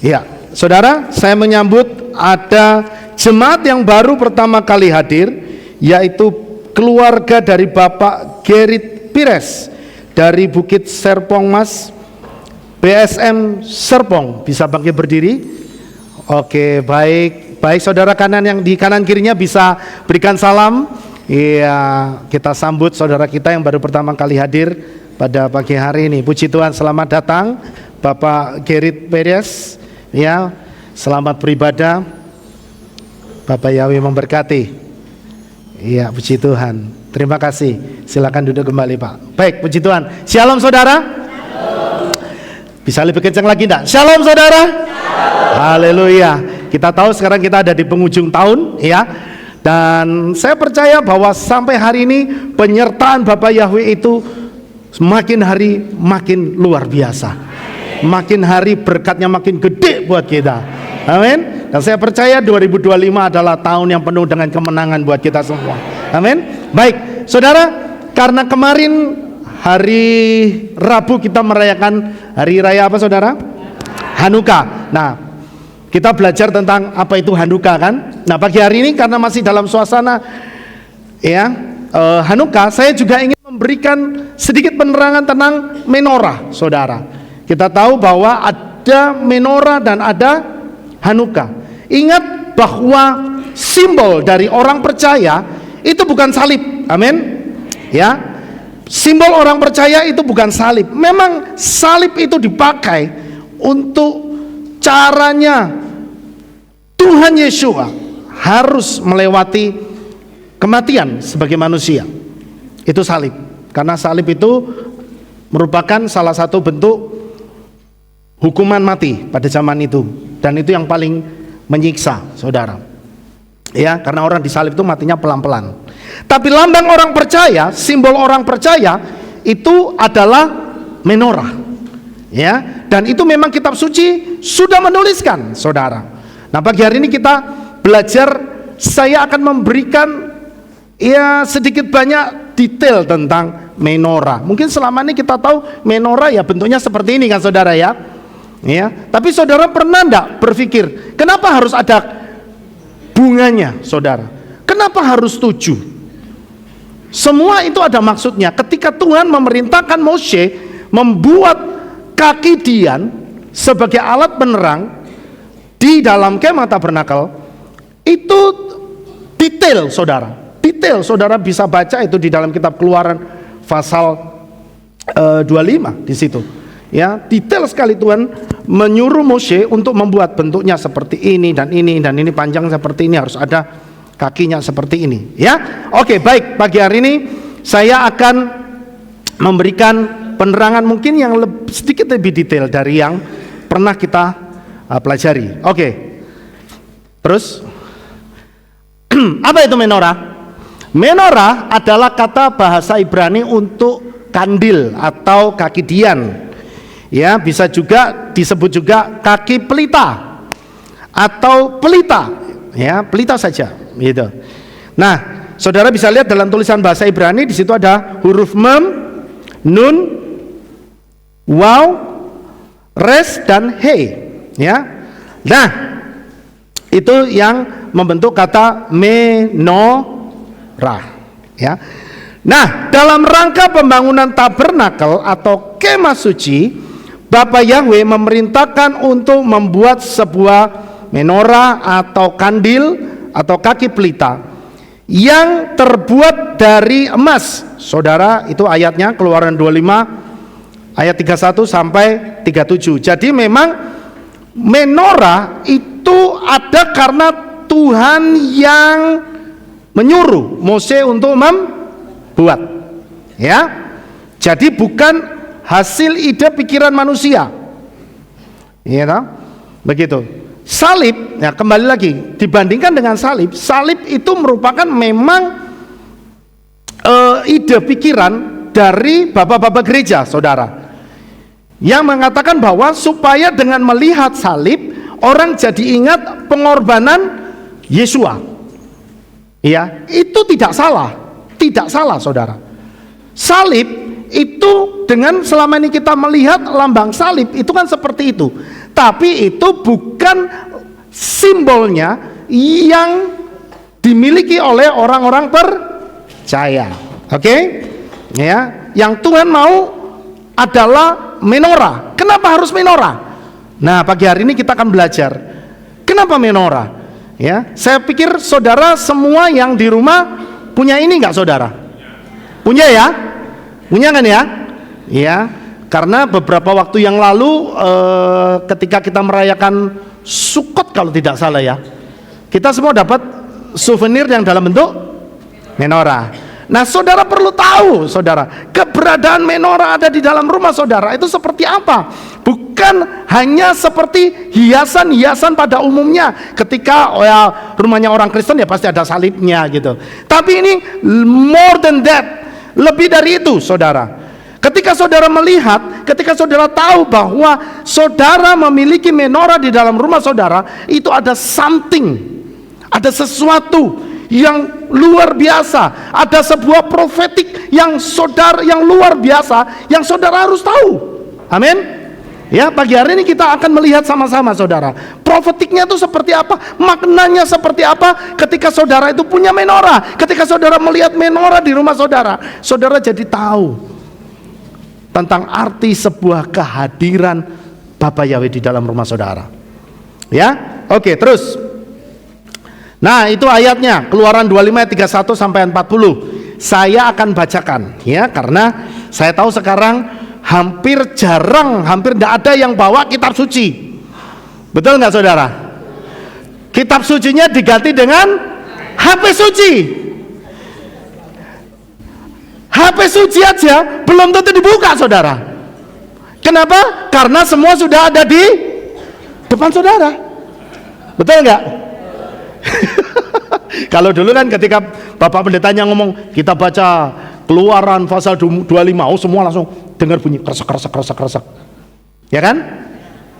Ya, saudara, saya menyambut ada jemaat yang baru pertama kali hadir, yaitu keluarga dari Bapak Gerit Pires dari Bukit Serpong Mas, BSM Serpong. Bisa bangkit berdiri? Oke, baik. Baik, saudara kanan yang di kanan kirinya bisa berikan salam. Iya, kita sambut saudara kita yang baru pertama kali hadir pada pagi hari ini. Puji Tuhan, selamat datang Bapak Gerit Pires. Ya, selamat beribadah. Bapak Yahweh memberkati. Iya, puji Tuhan. Terima kasih. Silakan duduk kembali, Pak. Baik, puji Tuhan. Shalom saudara. Shalom. Bisa lebih kencang lagi enggak? Shalom saudara. Haleluya. Kita tahu sekarang kita ada di penghujung tahun, ya. Dan saya percaya bahwa sampai hari ini penyertaan Bapak Yahweh itu semakin hari makin luar biasa. Makin hari berkatnya makin gede buat kita. Amin. Dan saya percaya 2025 adalah tahun yang penuh dengan kemenangan buat kita semua. Amin. Baik, saudara, karena kemarin hari Rabu kita merayakan hari raya apa, saudara? Hanukkah. Nah, kita belajar tentang apa itu Hanukkah kan. Nah, pagi hari ini karena masih dalam suasana ya Hanukkah, saya juga ingin memberikan sedikit penerangan tentang menorah, saudara. Kita tahu bahwa ada menorah dan ada Hanukkah. Ingat bahwa simbol dari orang percaya itu bukan salib. Amin. Ya. Simbol orang percaya itu bukan salib. Memang salib itu dipakai untuk caranya Tuhan Yesus harus melewati kematian sebagai manusia. Itu salib. Karena salib itu merupakan salah satu bentuk hukuman mati pada zaman itu, dan itu yang paling menyiksa, saudara. Ya, karena orang disalib itu matinya pelan-pelan. Tapi lambang orang percaya, simbol orang percaya itu adalah menorah. Ya, dan itu memang kitab suci sudah menuliskan, saudara. Nah, pagi hari ini kita belajar, saya akan memberikan ya sedikit banyak detail tentang menorah. Mungkin selama ini kita tahu menorah ya bentuknya seperti ini kan, saudara ya. Ya, tapi saudara pernah enggak berpikir kenapa harus ada bunganya, saudara? Kenapa harus 7? Semua itu ada maksudnya. Ketika Tuhan memerintahkan Mose membuat kaki Dian sebagai alat penerang di dalam kemah tabernakel, itu detail, saudara. Detail, saudara bisa baca itu di dalam kitab Keluaran pasal 25 di situ. Ya, detail sekali Tuhan menyuruh Mose untuk membuat bentuknya seperti ini dan ini dan ini, panjang seperti ini, harus ada kakinya seperti ini. Ya, oke, baik. Pagi hari ini saya akan memberikan penerangan mungkin yang sedikit lebih detail dari yang pernah kita pelajari. Oke. Terus apa itu menorah? Menorah adalah kata bahasa Ibrani untuk kandil atau kaki dian. Ya, bisa juga disebut juga kaki pelita atau pelita. Ya, pelita saja, gitu. Nah, saudara bisa lihat dalam tulisan bahasa Ibrani di situ ada huruf mem, nun, waw, res dan he. Ya. Nah, itu yang membentuk kata menorah. Ya. Nah, dalam rangka pembangunan tabernakel atau kemah suci, Bapak Yahweh memerintahkan untuk membuat sebuah menorah atau kandil atau kaki pelita yang terbuat dari emas. Saudara, itu ayatnya Keluaran 25 ayat 31 sampai 37. Jadi memang menorah itu ada karena Tuhan yang menyuruh Mose untuk membuat. Ya. Jadi bukan hasil ide pikiran manusia. Iya toh? Begitu. Salib, ya kembali lagi, dibandingkan dengan salib, salib itu merupakan memang ide pikiran dari bapak-bapak gereja, saudara, yang mengatakan bahwa supaya dengan melihat salib orang jadi ingat pengorbanan Yesua. Ya, itu tidak salah, saudara. Salib itu dengan selama ini kita melihat lambang salib itu kan seperti itu. Tapi itu bukan simbolnya yang dimiliki oleh orang-orang percaya. Oke? Ya, yang Tuhan mau adalah menorah. Kenapa harus menorah? Nah, pagi hari ini kita akan belajar kenapa menorah. Ya, saya pikir saudara semua yang di rumah punya ini nggak, saudara? Punya ya? Punya kan ya? Ya, karena beberapa waktu yang lalu ketika kita merayakan Sukot kalau tidak salah ya, kita semua dapat souvenir yang dalam bentuk menorah. Nah, saudara perlu tahu, saudara, keberadaan menorah ada di dalam rumah saudara itu seperti apa. Bukan hanya seperti hiasan-hiasan pada umumnya. Ketika rumahnya orang Kristen ya pasti ada salibnya gitu. Tapi ini more than that, lebih dari itu, saudara. Ketika saudara melihat, ketika saudara tahu bahwa saudara memiliki menorah di dalam rumah saudara, itu ada something, ada sesuatu yang luar biasa, ada sebuah profetik yang luar biasa yang saudara harus tahu. Amin. Ya, pagi hari ini kita akan melihat sama-sama, saudara, profetiknya itu seperti apa, maknanya seperti apa ketika saudara itu punya menorah. Ketika saudara melihat menorah di rumah saudara, saudara jadi tahu tentang arti sebuah kehadiran Bapa Yahweh di dalam rumah saudara. Ya, oke, terus. Nah, itu ayatnya, Keluaran 25 ayat 31 sampai 40. Saya akan bacakan ya, karena saya tahu sekarang hampir tidak ada yang bawa kitab suci. Betul nggak, saudara? Kitab sucinya diganti dengan HP suci. HP suci aja belum tentu dibuka, saudara. Kenapa? Karena semua sudah ada di depan saudara. Betul nggak? Kalau dulu kan ketika Bapak Pendetanya ngomong kita baca Keluaran pasal 25, semua langsung dengar bunyi kresek. Ya kan?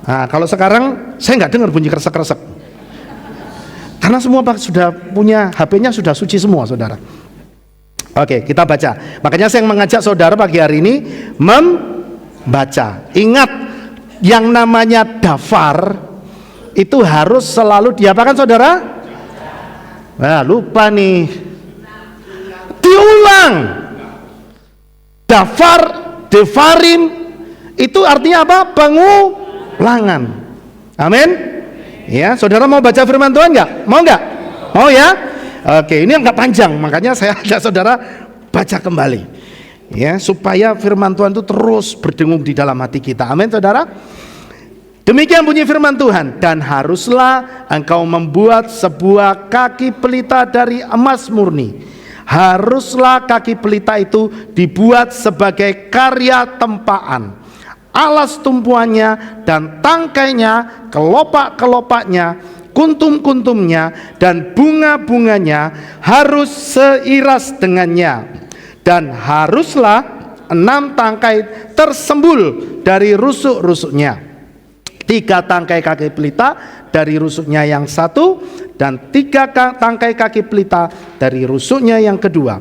Nah, kalau sekarang saya nggak dengar bunyi kresek. Karena semua sudah punya HP-nya, sudah suci semua, saudara. Oke, kita baca. Makanya saya mengajak saudara pagi hari ini membaca. Ingat, yang namanya daftar itu harus selalu diapakan, saudara? Nah, lupa nih. Diulang. Daftar, devarim itu artinya apa? Pengulangan. Amin. Ya, saudara mau baca firman Tuhan nggak? Mau nggak? Mau ya? Oke, ini agak panjang, makanya saya ajak saudara baca kembali, ya, supaya firman Tuhan itu terus berdengung di dalam hati kita. Amin, saudara. Demikian bunyi firman Tuhan. Dan haruslah engkau membuat sebuah kaki pelita dari emas murni. Haruslah kaki pelita itu dibuat sebagai karya tempaan. Alas tumpuannya dan tangkainya, kelopak-kelopaknya, kuntum-kuntumnya dan bunga-bunganya harus seiras dengannya. Dan haruslah 6 tangkai tersembul dari rusuk-rusuknya, 3 tangkai kaki pelita dari rusuknya yang satu, dan 3 tangkai kaki pelita dari rusuknya yang kedua.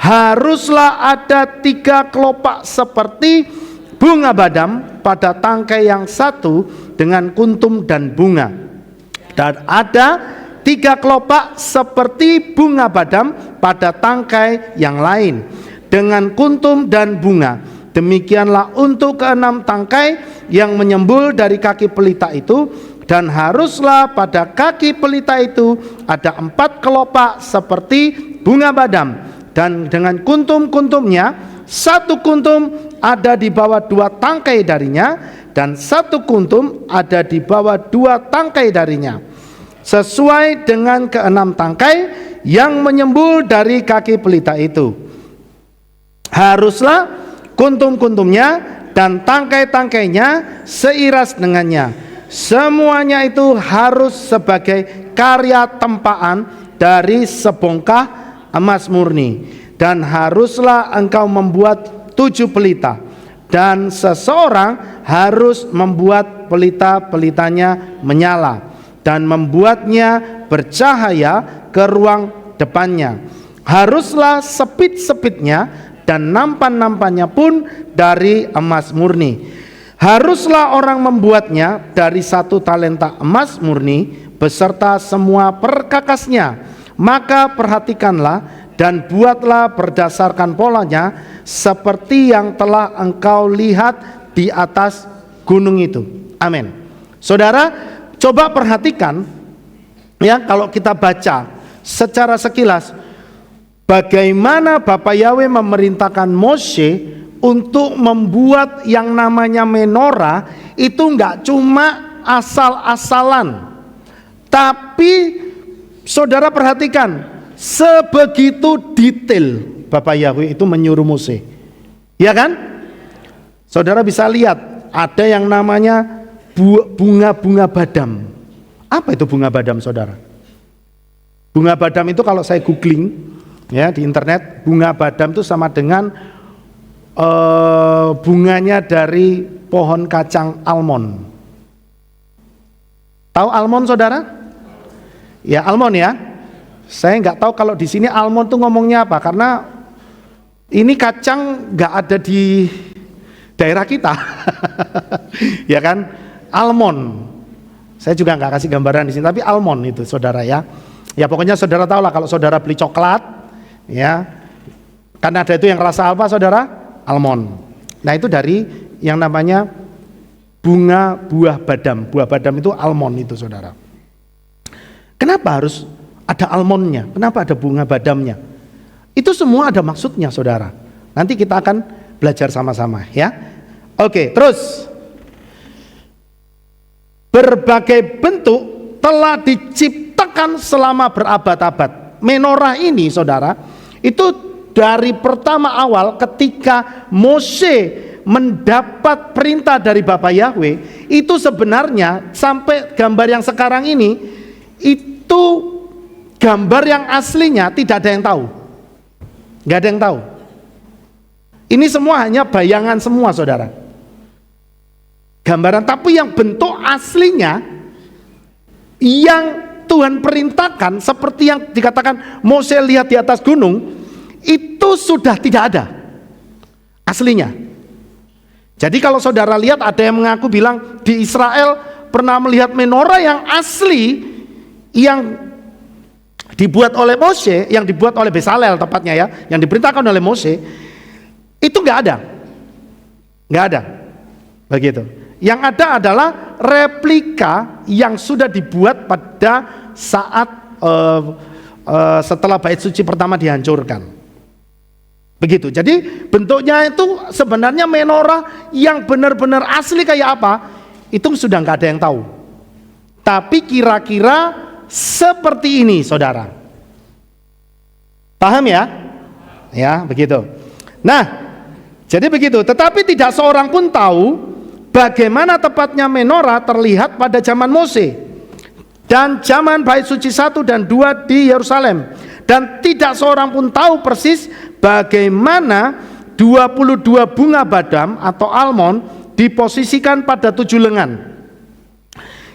Haruslah ada 3 kelopak seperti bunga badam pada tangkai yang satu dengan kuntum dan bunga. Dan ada 3 kelopak seperti bunga badam pada tangkai yang lain dengan kuntum dan bunga. Demikianlah untuk ke-6 tangkai yang menyembul dari kaki pelita itu. Dan haruslah pada kaki pelita itu ada 4 kelopak seperti bunga badam, dan dengan kuntum-kuntumnya, 1 kuntum ada di bawah 2 tangkai darinya, dan 1 kuntum ada di bawah 2 tangkai darinya, sesuai dengan ke-6 tangkai yang menyembul dari kaki pelita itu. Haruslah kuntum-kuntumnya dan tangkai-tangkainya seiras dengannya. Semuanya itu harus sebagai karya tempaan dari sebongkah emas murni. Dan haruslah engkau membuat 7 pelita, dan seseorang harus membuat pelita-pelitanya menyala dan membuatnya bercahaya ke ruang depannya. Haruslah sepit-sepitnya dan nampan-nampannya pun dari emas murni. Haruslah orang membuatnya dari 1 talenta emas murni beserta semua perkakasnya. Maka perhatikanlah dan buatlah berdasarkan polanya seperti yang telah engkau lihat di atas gunung itu. Amin. Saudara, coba perhatikan ya, kalau kita baca secara sekilas bagaimana Bapak Yahweh memerintahkan Mose untuk membuat yang namanya menorah. Itu enggak cuma asal-asalan, tapi saudara perhatikan sebegitu detail Bapak Yahweh itu menyuruh Mose, ya kan? Saudara bisa lihat ada yang namanya bunga-bunga badam. Apa itu bunga badam, saudara? Bunga badam itu kalau saya googling ya di internet, bunga badam itu sama dengan bunganya dari pohon kacang almond. Tahu almond, saudara? Ya, almond ya. Saya nggak tahu kalau di sini almond tuh ngomongnya apa, karena ini kacang nggak ada di daerah kita. Ya kan? Almond. Saya juga nggak kasih gambaran di sini, tapi almond itu, saudara ya. Ya pokoknya saudara tahu lah kalau saudara beli coklat, ya. Kan ada itu yang rasa apa, saudara? Almond. Nah itu dari yang namanya bunga buah badam. Buah badam itu almond itu, saudara. Kenapa harus ada almondnya? Kenapa ada bunga badamnya? Itu semua ada maksudnya, saudara. Nanti kita akan belajar sama-sama ya. Oke, terus berbagai bentuk telah diciptakan selama berabad-abad. Menorah ini, saudara, itu dari pertama awal ketika Mose mendapat perintah dari Bapak Yahweh, itu sebenarnya sampai gambar yang sekarang ini, itu gambar yang aslinya tidak ada yang tahu. Nggak ada yang tahu. Ini semua hanya bayangan semua, saudara. Gambaran, tapi yang bentuk aslinya yang Tuhan perintahkan seperti yang dikatakan Mose lihat di atas gunung, itu sudah tidak ada aslinya. Jadi kalau saudara lihat ada yang mengaku bilang di Israel pernah melihat menorah yang asli yang dibuat oleh Mose, yang dibuat oleh Bezalel tepatnya ya, yang diperintahkan oleh Mose, itu nggak ada, begitu. Yang ada adalah replika yang sudah dibuat pada saat setelah bait suci pertama dihancurkan. Begitu. Jadi bentuknya itu sebenarnya menorah yang benar-benar asli kayak apa, itu sudah nggak ada yang tahu. Tapi kira-kira seperti ini, saudara. Paham ya? Ya, begitu. Nah, jadi begitu. Tetapi tidak seorang pun tahu bagaimana tepatnya menorah terlihat pada zaman Mose dan zaman bait suci 1 dan 2 di Yerusalem. Dan tidak seorang pun tahu persis bagaimana 22 bunga badam atau almond diposisikan pada 7 lengan.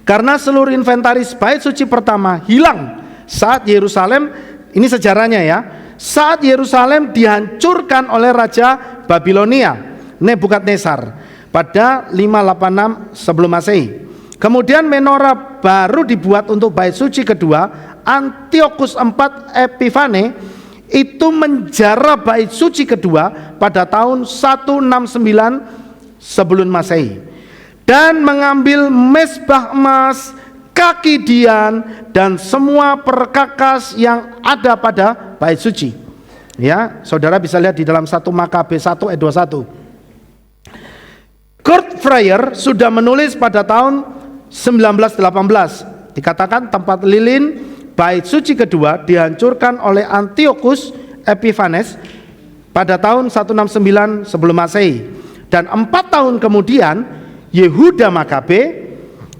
Karena seluruh inventaris bait suci pertama hilang saat Yerusalem, ini sejarahnya ya, saat Yerusalem dihancurkan oleh Raja Babilonia Nebukadnezar pada 586 sebelum Masehi. Kemudian menorah baru dibuat untuk bait suci kedua. Antiochus IV Epifane itu menjara bait suci kedua pada tahun 169 sebelum Masehi dan mengambil mezbah emas, kaki dian dan semua perkakas yang ada pada bait suci. Ya, saudara bisa lihat di dalam 1 Makabe 1 ayat 21. Kurt Freyer sudah menulis pada tahun 1918, dikatakan tempat lilin bait suci kedua dihancurkan oleh Antiochus Epiphanes pada tahun 169 sebelum Masehi, dan 4 tahun kemudian Yehuda Makabe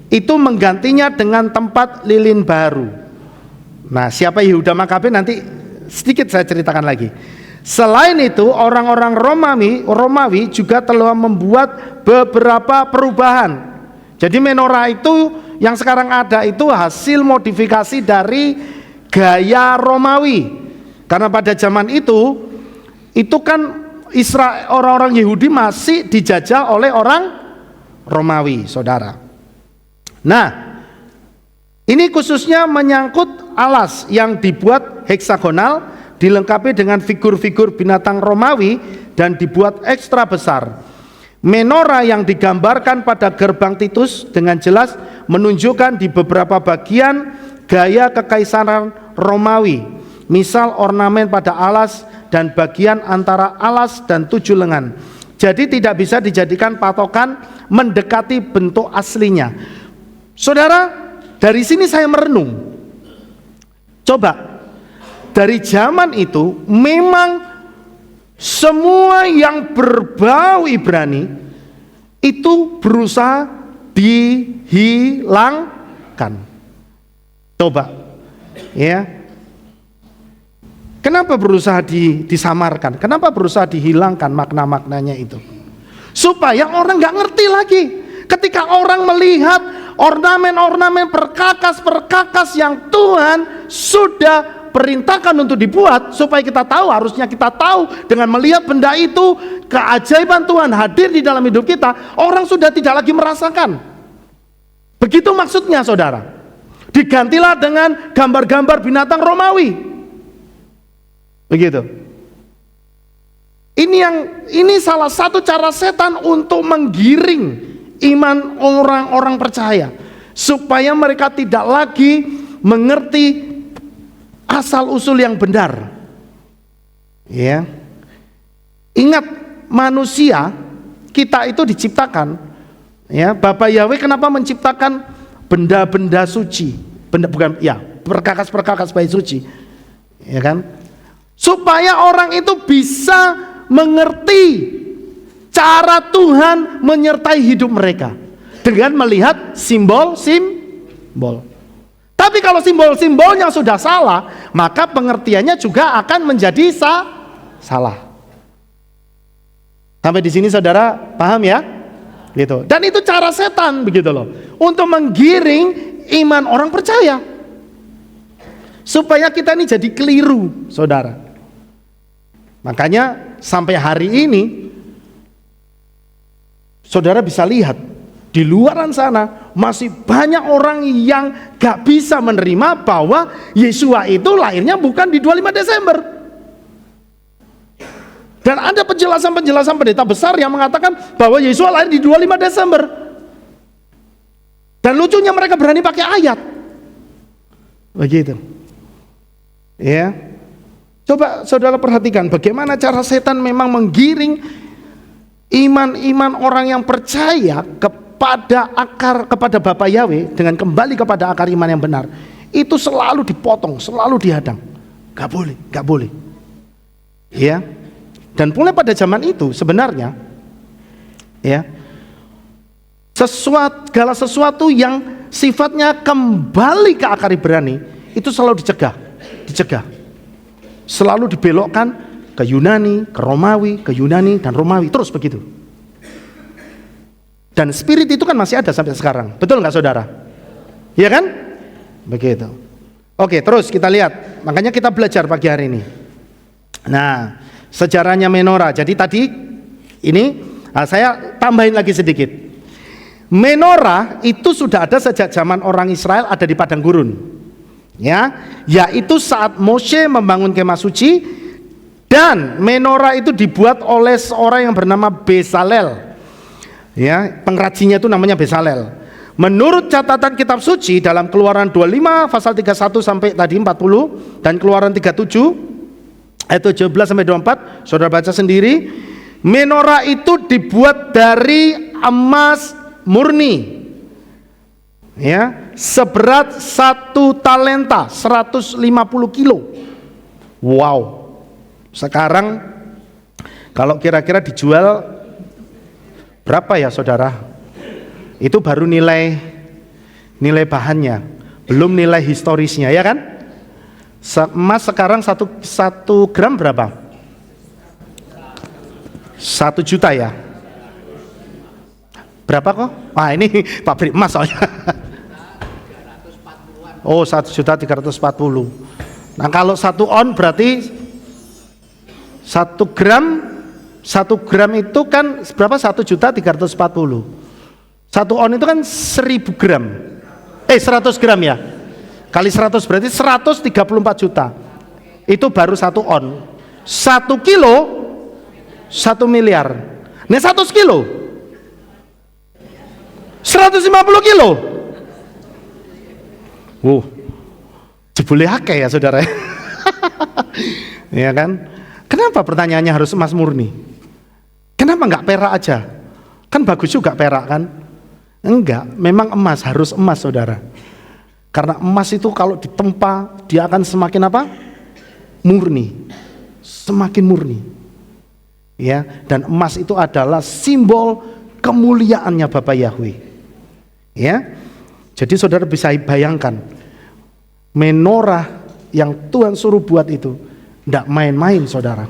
itu menggantinya dengan tempat lilin baru. Nah, siapa Yehuda Makabe nanti sedikit saya ceritakan lagi. Selain itu, orang-orang Romawi juga telah membuat beberapa perubahan. Jadi menorah itu yang sekarang ada itu hasil modifikasi dari gaya Romawi. Karena pada zaman itu kan Israel, orang-orang Yahudi masih dijajah oleh orang Romawi, saudara. Nah, ini khususnya menyangkut alas yang dibuat heksagonal, dilengkapi dengan figur-figur binatang Romawi dan dibuat ekstra besar. Menorah yang digambarkan pada gerbang Titus dengan jelas menunjukkan di beberapa bagian gaya kekaisaran Romawi, misal ornamen pada alas dan bagian antara alas dan 7 lengan. Jadi tidak bisa dijadikan patokan mendekati bentuk aslinya. Saudara, dari sini saya merenung. Coba, dari zaman itu memang semua yang berbau Ibrani itu berusaha dihilangkan. Coba, ya. Kenapa berusaha disamarkan? Kenapa berusaha dihilangkan makna-maknanya itu? Supaya orang nggak ngerti lagi. Ketika orang melihat ornamen-ornamen perkakas-perkakas yang Tuhan sudah perintahkan untuk dibuat, supaya kita tahu, harusnya kita tahu dengan melihat benda itu, keajaiban Tuhan hadir di dalam hidup kita, orang sudah tidak lagi merasakan. Begitu maksudnya, saudara. Digantilah dengan gambar-gambar binatang Romawi. Begitu. Ini salah satu cara setan untuk menggiring iman orang-orang percaya, supaya mereka tidak lagi mengerti asal usul yang benar. Ya. Ingat, manusia kita itu diciptakan, ya, Bapa Yahweh kenapa menciptakan benda-benda suci, perkakas-perkakas bayi suci, ya kan? Supaya orang itu bisa mengerti cara Tuhan menyertai hidup mereka dengan melihat simbol-simbol. Tapi kalau simbol-simbolnya sudah salah, maka pengertiannya juga akan menjadi salah. Sampai di sini saudara paham ya? Gitu. Dan itu cara setan begitu loh, untuk menggiring iman orang percaya, supaya kita ini jadi keliru, saudara. Makanya sampai hari ini saudara bisa lihat di luaran sana masih banyak orang yang gak bisa menerima bahwa Yesua itu lahirnya bukan di 25 Desember. Dan ada penjelasan-penjelasan pendeta besar yang mengatakan bahwa Yesua lahir di 25 Desember. Dan lucunya mereka berani pakai ayat. Begitu. Ya. Coba saudara perhatikan bagaimana cara setan memang menggiring iman-iman orang yang percaya kepada Bapa Yahweh dengan kembali kepada akar iman yang benar. Itu selalu dipotong, selalu dihadang. Gak boleh. Ya. Dan mulai pada zaman itu sebenarnya, ya, segala sesuatu yang sifatnya kembali ke akar Ibrani itu selalu dicegah. Selalu dibelokkan ke Yunani, ke Romawi, ke Yunani dan Romawi, terus begitu. Dan spirit itu kan masih ada sampai sekarang, betul nggak saudara? Iya kan? Begitu. Oke, terus kita lihat. Makanya kita belajar pagi hari ini. Nah, sejarahnya menorah. Jadi tadi ini saya tambahin lagi sedikit. Menorah itu sudah ada sejak zaman orang Israel ada di padang gurun. Ya, yaitu saat Moshe membangun kemah suci, dan menorah itu dibuat oleh seorang yang bernama Bezalel. Ya, pengrajinnya itu namanya Bezalel. Menurut catatan kitab suci dalam Keluaran 25 pasal 31 sampai tadi 40 dan Keluaran 37 ayat 17 sampai 24, saudara baca sendiri. Menorah itu dibuat dari emas murni. Ya, seberat 1 talenta, 150 kilo. Wow. Sekarang kalau kira-kira dijual berapa ya saudara? Itu baru nilai bahannya, belum nilai historisnya, ya kan? Emas sekarang 1 gram berapa? 1 juta ya? Berapa kok? Wah, ini pabrik emas soalnya. Oh, 1.340.000. Nah, kalau 1 on berarti 1 gram itu kan berapa? 1.340.000. 1 on itu kan 1000 gram. 100 gram ya. Kali 100 berarti 134 juta. Itu baru 1 on. 1 kilo 1 miliar. Nah 100 kilo 150 kilo. Jebule akeh ya saudara. Ya kan? Kenapa pertanyaannya harus emas murni? Kenapa enggak perak aja? Kan bagus juga perak kan? Enggak, memang emas, harus emas saudara. Karena emas itu kalau ditempa dia akan semakin apa? Murni. Semakin murni. Ya, dan emas itu adalah simbol kemuliaannya Bapa Yahweh. Ya. Jadi saudara bisa bayangkan menorah yang Tuhan suruh buat itu tidak main-main saudara.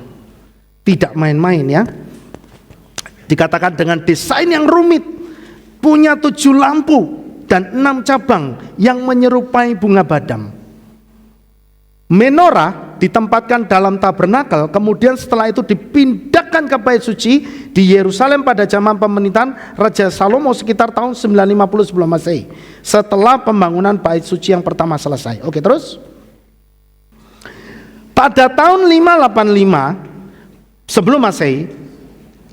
Tidak main-main ya. Dikatakan dengan desain yang rumit, punya 7 lampu dan 6 cabang yang menyerupai bunga badam. Menorah ditempatkan dalam tabernakel, kemudian setelah itu dipindahkan ke bait suci di Yerusalem pada zaman pemerintahan Raja Salomo sekitar tahun 950 sebelum Masehi, setelah pembangunan bait suci yang pertama selesai. Oke, terus pada tahun 585 sebelum Masehi,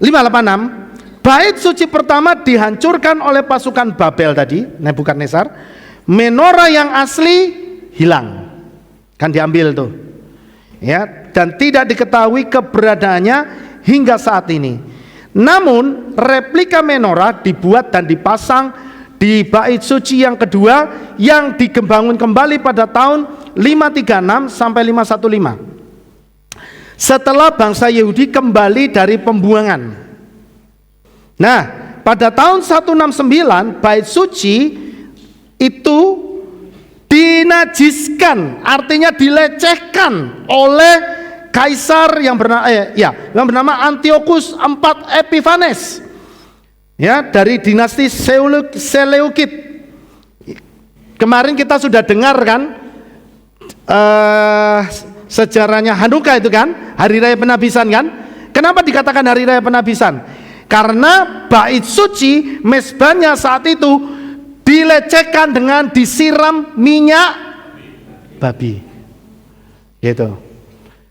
586 bait suci pertama dihancurkan oleh pasukan Babel tadi, Nebukadnezar. Menorah yang asli hilang, kan diambil tuh, ya, dan tidak diketahui keberadaannya hingga saat ini. Namun replika menorah dibuat dan dipasang di bait suci yang kedua yang dibangun kembali pada tahun 536 sampai 515. Setelah bangsa Yahudi kembali dari pembuangan. Nah, pada tahun 169 bait suci itu dinajiskan, artinya dilecehkan oleh kaisar yang bernama Antiochus IV Epiphanes. Ya, dari dinasti Seleukid. Kemarin kita sudah dengar kan sejarahnya Hanukkah itu kan, hari raya penabisan kan? Kenapa dikatakan hari raya penabisan? Karena bait suci mezbahnya saat itu dilecehkan dengan disiram minyak babi. Gitu.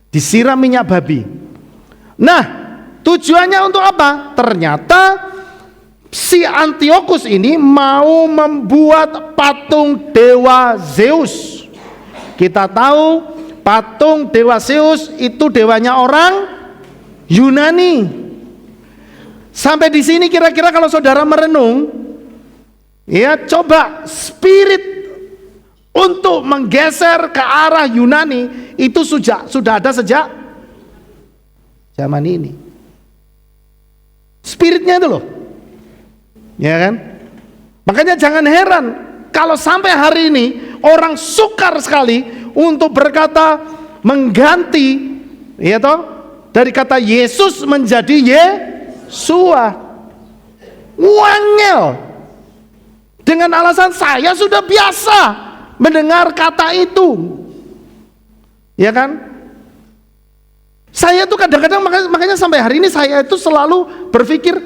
Disiram minyak babi. Nah, tujuannya untuk apa? Ternyata si Antiochus ini mau membuat patung dewa Zeus. Kita tahu patung dewa Zeus itu dewanya orang Yunani. Sampai di sini kira-kira kalau saudara merenung, ya coba spirit untuk menggeser ke arah Yunani itu sudah ada sejak zaman ini. Spiritnya itu loh, ya kan? Makanya jangan heran kalau sampai hari ini orang sukar sekali untuk berkata mengganti, ya toh, dari kata Yesus menjadi Yesua. Wangel. Dengan alasan saya sudah biasa mendengar kata itu. Ya kan? Saya tuh kadang-kadang makanya sampai hari ini saya itu selalu berpikir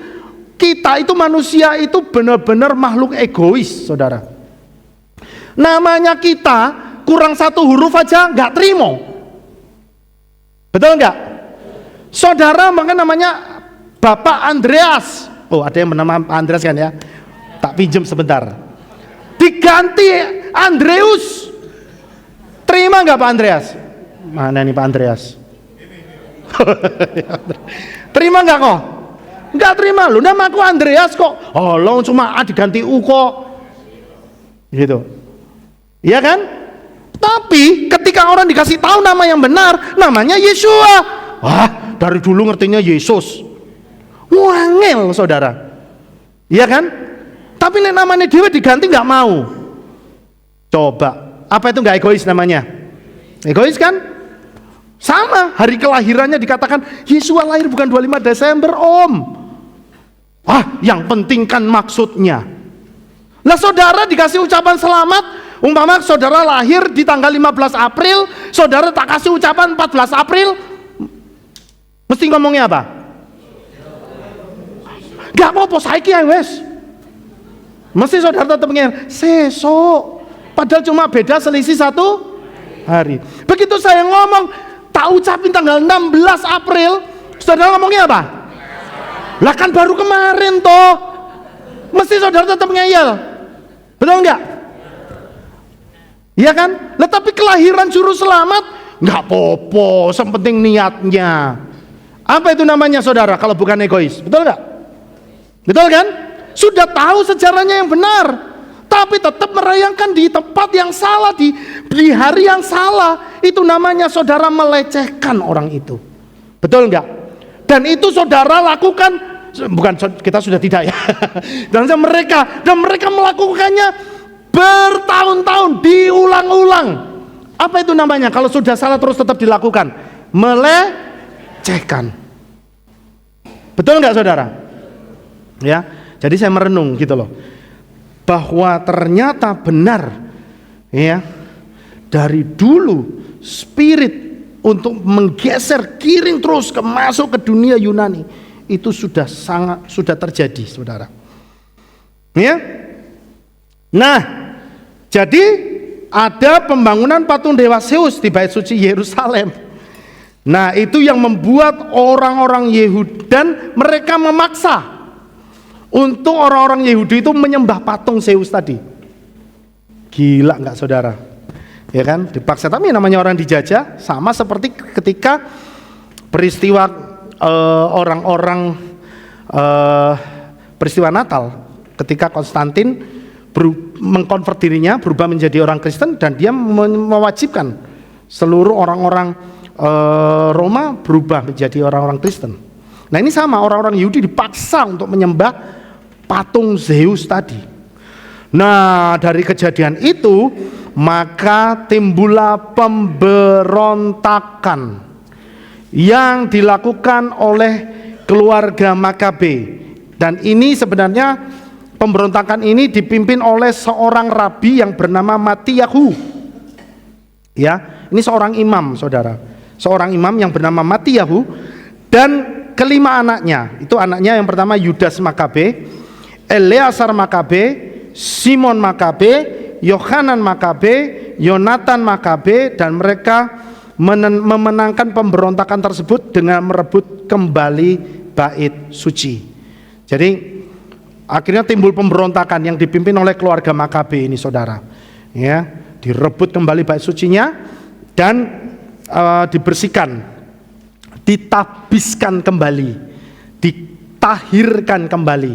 kita itu manusia itu benar-benar makhluk egois, saudara. Namanya kita kurang 1 huruf aja nggak terima. Betul nggak? Saudara namanya Bapak Andreas. Oh, ada yang bernama Andreas kan ya? Tak pinjem sebentar. Diganti Andreus. Terima nggak Pak Andreas? Mana nih Pak Andreas? Terima nggak kok? Nggak terima. Lu namaku Andreas kok. Oh, lo cuma diganti U kok. Gitu. Iya kan? Tapi ketika orang dikasih tahu nama yang benar, namanya Yesua. Wah, dari dulu ngertinya Yesus. Wangel saudara, iya kan? Tapi namanya Dewa diganti nggak mau. Coba, apa itu nggak egois namanya? Egois kan? Sama, hari kelahirannya dikatakan Yesua lahir bukan 25 Desember om. Wah, yang penting kan maksudnya. Lah saudara dikasih ucapan selamat, umpama saudara lahir di tanggal 15 April, saudara tak kasih ucapan 14 April, mesti ngomongnya apa? Gak apa-apa saiki ya wes. Mesti saudara tetap mengira sesok, padahal cuma beda selisih 1 hari. Begitu saya ngomong tak ucapin tanggal 16 April, saudara ngomongnya apa? Lah kan baru kemarin toh. Mesti saudara tetap ngeyel, betul enggak? Iya kan? Lah tapi kelahiran juru selamat nggak popo, yang penting niatnya. Apa itu namanya saudara kalau bukan egois? Betul nggak? Betul kan? Sudah tahu sejarahnya yang benar, tapi tetap merayakan di tempat yang salah, di hari yang salah. Itu namanya saudara melecehkan orang itu. Betul nggak? Dan itu saudara lakukan, bukan kita sudah tidak ya. Dan mereka melakukannya bertahun-tahun, diulang-ulang. Apa itu namanya? Kalau sudah salah terus tetap dilakukan, melecehkan. Betul nggak saudara? Ya, jadi saya merenung gitu loh, bahwa ternyata benar, ya, dari dulu spirit untuk menggeser kiring terus masuk ke dunia Yunani itu sudah terjadi, saudara. Ya, nah. Jadi ada pembangunan patung dewa Zeus di bait suci Yerusalem. Nah itu yang membuat orang-orang Yahudi, dan mereka memaksa untuk orang-orang Yahudi itu menyembah patung Zeus tadi. Gila nggak saudara? Ya kan, dipaksa. Tapi namanya orang dijajah, sama seperti ketika peristiwa peristiwa Natal, ketika Konstantin mengkonvert dirinya, berubah menjadi orang Kristen, dan dia mewajibkan seluruh orang-orang Roma berubah menjadi orang-orang Kristen. Nah ini sama, orang-orang Yahudi dipaksa untuk menyembah patung Zeus tadi. Nah dari kejadian itu maka timbullah pemberontakan yang dilakukan oleh keluarga Makabe, dan ini sebenarnya pemberontakan ini dipimpin oleh seorang rabi yang bernama Mattiyahu. Ya, ini seorang imam, saudara. Seorang imam yang bernama Mattiyahu, dan kelima anaknya. Itu anaknya yang pertama Yudas Makabe, Eleazar Makabe, Simon Makabe, Yohanan Makabe, Yonatan Makabe, dan mereka memenangkan pemberontakan tersebut dengan merebut kembali bait suci. Jadi akhirnya timbul pemberontakan yang dipimpin oleh keluarga Makabe ini, saudara. Ya, direbut kembali bait sucinya dan dibersihkan, ditabiskan kembali, ditahirkan kembali.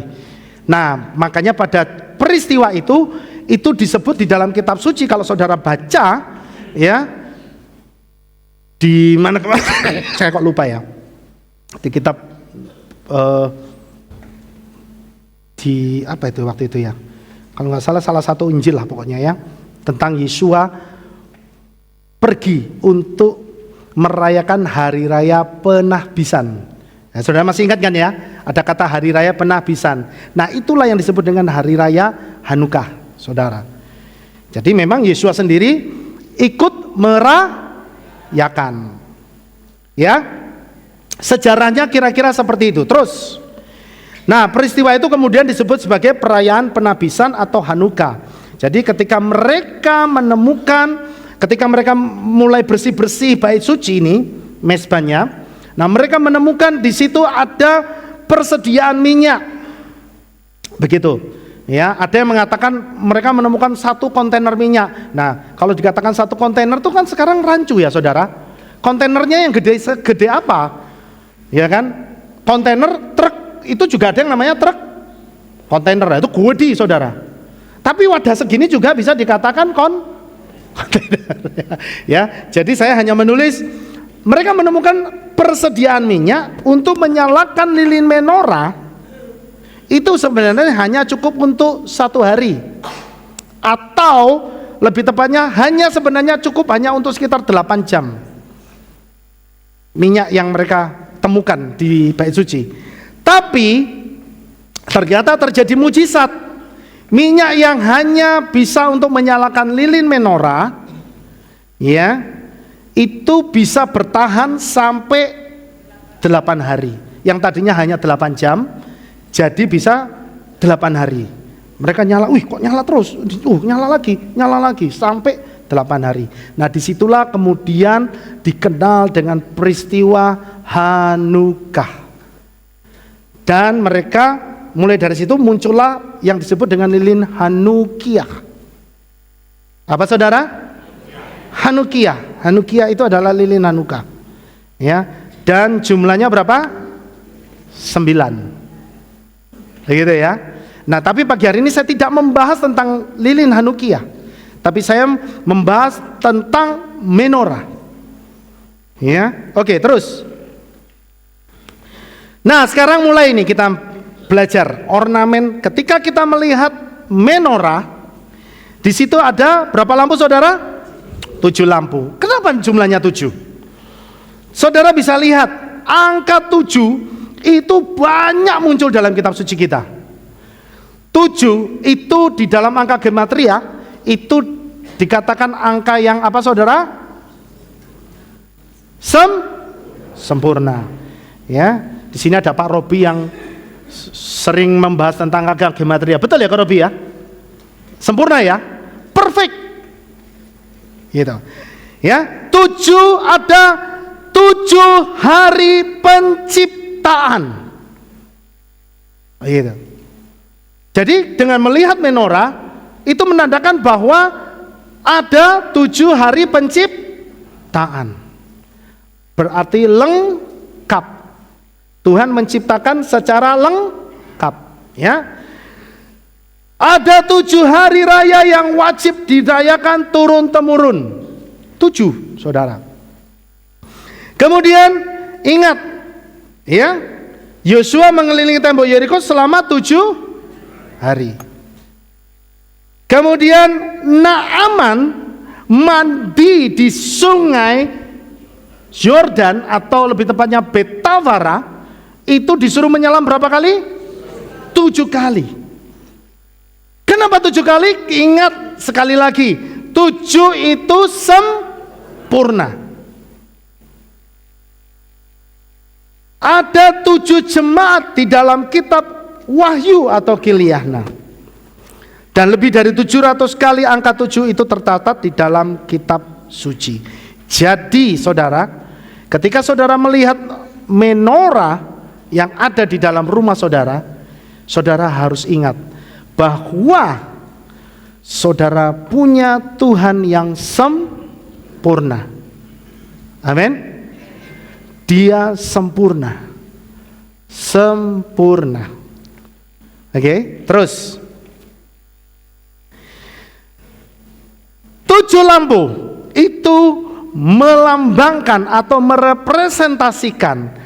Nah, makanya pada peristiwa itu disebut di dalam kitab suci, kalau saudara baca ya, di mana saya kok lupa ya, di kitab di apa itu waktu itu ya, kalau nggak salah satu Injil lah pokoknya ya, tentang Yesua pergi untuk merayakan hari raya penahbisan. Nah, saudara masih ingat kan ya, ada kata hari raya penahbisan. Nah itulah yang disebut dengan hari raya Hanukkah, saudara. Jadi memang Yesua sendiri ikut merayakan, ya, sejarahnya kira-kira seperti itu. Terus nah, peristiwa itu kemudian disebut sebagai perayaan penahbisan atau Hanukkah. Jadi ketika mereka mulai bersih-bersih bait suci ini, mezbahnya, nah mereka menemukan di situ ada persediaan minyak. Begitu. Ya, ada yang mengatakan mereka menemukan 1 kontainer minyak. Nah, kalau dikatakan 1 kontainer itu kan sekarang rancu ya, saudara. Kontainernya yang gede apa? Ya kan? Kontainer truk itu juga ada yang namanya truk kontainer, itu gede, saudara. Tapi wadah segini juga bisa dikatakan kontainer. Ya, jadi saya hanya menulis mereka menemukan persediaan minyak untuk menyalakan lilin menorah. Itu sebenarnya hanya cukup untuk 1 hari, atau lebih tepatnya sebenarnya cukup hanya untuk sekitar 8 jam minyak yang mereka temukan di bait suci. Tapi ternyata terjadi mujizat. Minyak yang hanya bisa untuk menyalakan lilin menorah, ya, itu bisa bertahan sampai 8 hari. Yang tadinya hanya 8 jam, jadi bisa 8 hari Mereka nyala, kok nyala terus, nyala lagi, sampai 8 hari. Nah disitulah kemudian dikenal dengan peristiwa Hanukkah. Dan mereka mulai dari situ muncullah yang disebut dengan lilin Hanukkah. Apa saudara? Hanukkah. Hanukkah itu adalah lilin Hanukkah. Ya, dan jumlahnya berapa? 9. Begitu ya. Nah, tapi pagi hari ini saya tidak membahas tentang lilin Hanukkah, tapi saya membahas tentang menorah. Ya, oke, terus. Nah, sekarang mulai ini kita belajar ornamen. Ketika kita melihat menorah, di situ ada berapa lampu, saudara? 7 lampu. Kenapa jumlahnya 7? Saudara bisa lihat angka 7 itu banyak muncul dalam kitab suci kita. 7 itu di dalam angka gematria itu dikatakan angka yang apa, saudara? Sempurna. Ya, di sini ada Pak Robi yang sering membahas tentang angka gematria. Betul ya Pak Robi ya? Sempurna ya? Perfect. Gitu. Ya, 7 ada 7 hari penciptaan. Gitu. Jadi dengan melihat menorah itu menandakan bahwa ada 7 hari penciptaan. Berarti lengkap. Tuhan menciptakan secara lengkap, ya. Ada 7 hari raya yang wajib dirayakan turun temurun. 7, saudara. Kemudian ingat, ya, Yosua mengelilingi tembok Yeriko selama 7 hari. Kemudian Naaman mandi di sungai Yordan, atau lebih tepatnya Betavara, itu disuruh menyelam berapa kali? 7 kali. Kenapa 7 kali? Ingat sekali lagi, 7 itu sempurna. Ada 7 jemaat di dalam kitab Wahyu atau Kilyahna. Dan lebih dari 700 kali angka 7 itu tercatat di dalam kitab suci. Jadi saudara, ketika saudara melihat menorah yang ada di dalam rumah saudara, saudara harus ingat bahwa saudara punya Tuhan yang sempurna. Amin. Dia sempurna. Sempurna. Oke, terus 7 lampu itu melambangkan atau merepresentasikan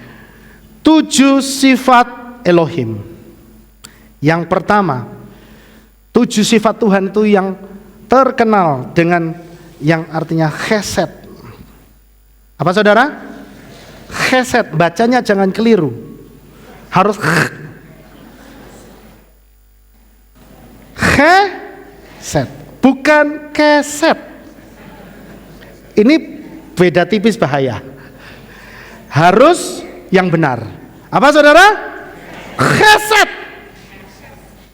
7 sifat Elohim. Yang pertama, 7 sifat Tuhan itu yang terkenal dengan yang artinya chesed. Apa saudara? Chesed, bacanya jangan keliru, harus chesed, bukan keset. Ini beda tipis, bahaya. Harus yang benar. Apa saudara? Chesed.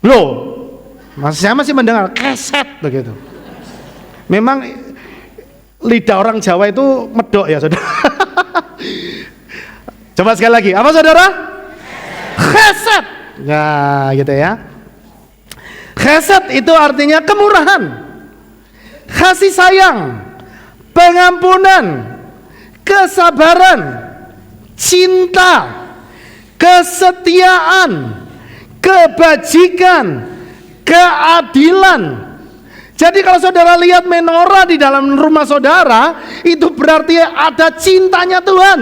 Loh, saya masih mendengar keset begitu. Memang lidah orang Jawa itu medok ya saudara. Coba sekali lagi, apa saudara? Chesed. Nah gitu ya. Chesed itu artinya kemurahan, kasih sayang, pengampunan, kesabaran, cinta, kesetiaan, kebajikan, keadilan. Jadi kalau saudara lihat menorah di dalam rumah saudara, itu berarti ada cintanya Tuhan.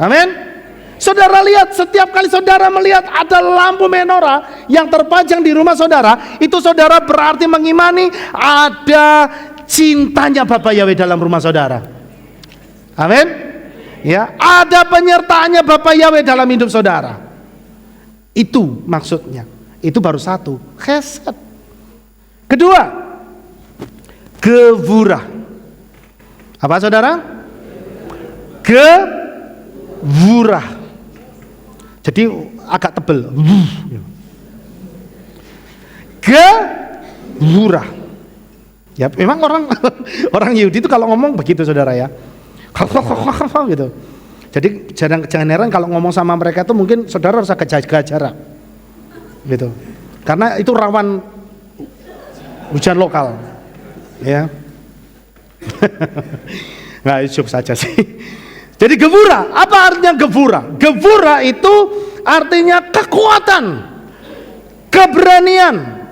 Amin. Saudara lihat, setiap kali saudara melihat ada lampu menorah yang terpajang di rumah saudara, itu saudara berarti mengimani ada cintanya Bapa Yahweh dalam rumah saudara. Amin. Ya, ada penyertaannya Bapa Yahweh dalam hidup saudara. Itu maksudnya. Itu baru satu, chesed. Kedua, gevurah. Apa saudara? Gevurah. Jadi agak tebel. gevurah. Ya, memang orang Yahudi itu kalau ngomong begitu saudara ya. Gitu. Jadi jangan heran kalau ngomong sama mereka itu mungkin saudara harus agak jaga jarak. Gitu. Karena itu rawan hujan lokal. Ya. Nggak, jok saja sih. Jadi gevurah, apa artinya gevurah? Gevurah itu artinya kekuatan, keberanian,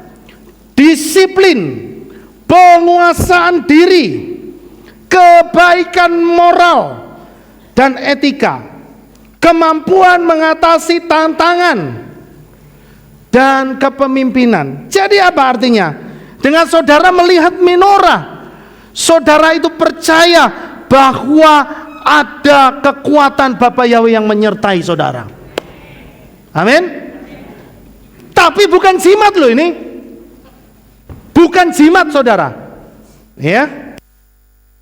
disiplin, penguasaan diri, kebaikan moral dan etika, kemampuan mengatasi tantangan, dan kepemimpinan. Jadi apa artinya? Dengan saudara melihat menorah, saudara itu percaya bahwa ada kekuatan Bapa Yahweh yang menyertai saudara. Amin. Tapi bukan jimat loh ini. Bukan jimat saudara. Ya.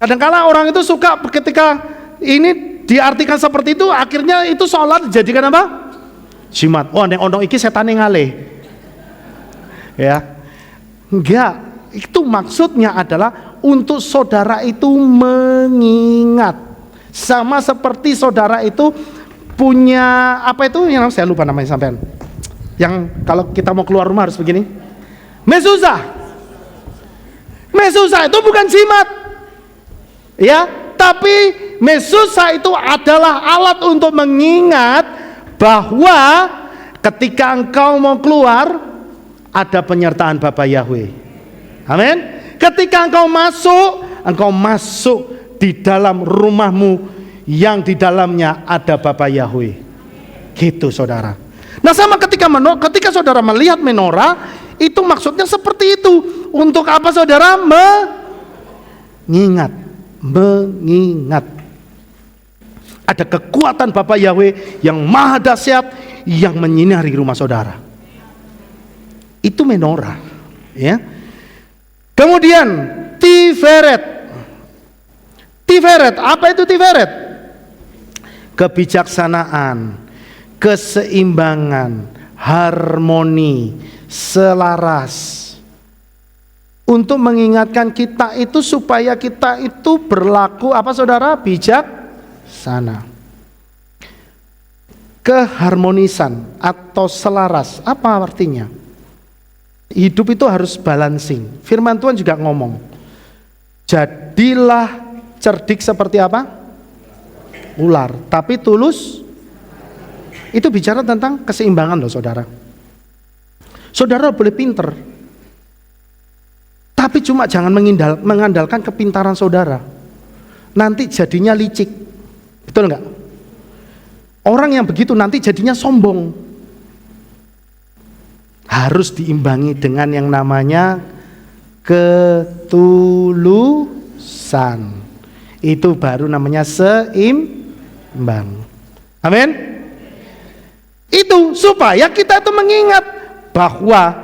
Kadang-kala orang itu suka ketika ini diartikan seperti itu, akhirnya itu sholat dijadikan apa? Jimat. Oh, nek ono iki setane ngalih. Ya. Enggak, itu maksudnya adalah untuk saudara itu mengingat. Sama seperti saudara itu punya apa itu yang saya lupa namanya sampean. Yang kalau kita mau keluar rumah harus begini. Mezuzah. Mezuzah itu bukan jimat. Ya, tapi mezuzah itu adalah alat untuk mengingat bahwa ketika engkau mau keluar ada penyertaan Bapa Yahweh. Amin. Ketika engkau masuk di dalam rumahmu yang di dalamnya ada Bapa Yahweh. Gitu saudara. Nah sama ketika saudara melihat menorah, itu maksudnya seperti itu. Untuk apa saudara? Mengingat. Ada kekuatan Bapa Yahweh yang maha dahsyat yang menyinari rumah saudara. Itu menorah, ya. Kemudian Tiferet. Tiferet, apa itu Tiferet? Kebijaksanaan, keseimbangan, harmoni, selaras. Untuk mengingatkan kita itu supaya kita itu berlaku apa saudara? Bijaksana. Keharmonisan atau selaras, apa artinya? Hidup itu harus balancing. Firman Tuhan juga ngomong, jadilah cerdik seperti apa? Ular, tapi tulus. Itu bicara tentang keseimbangan loh saudara. Saudara boleh pinter, tapi cuma jangan mengandalkan kepintaran saudara. Nanti jadinya licik. Betul enggak? Orang yang begitu nanti jadinya sombong. Harus diimbangi dengan yang namanya ketulusan. Itu baru namanya seimbang. Amin. Itu supaya kita itu mengingat bahwa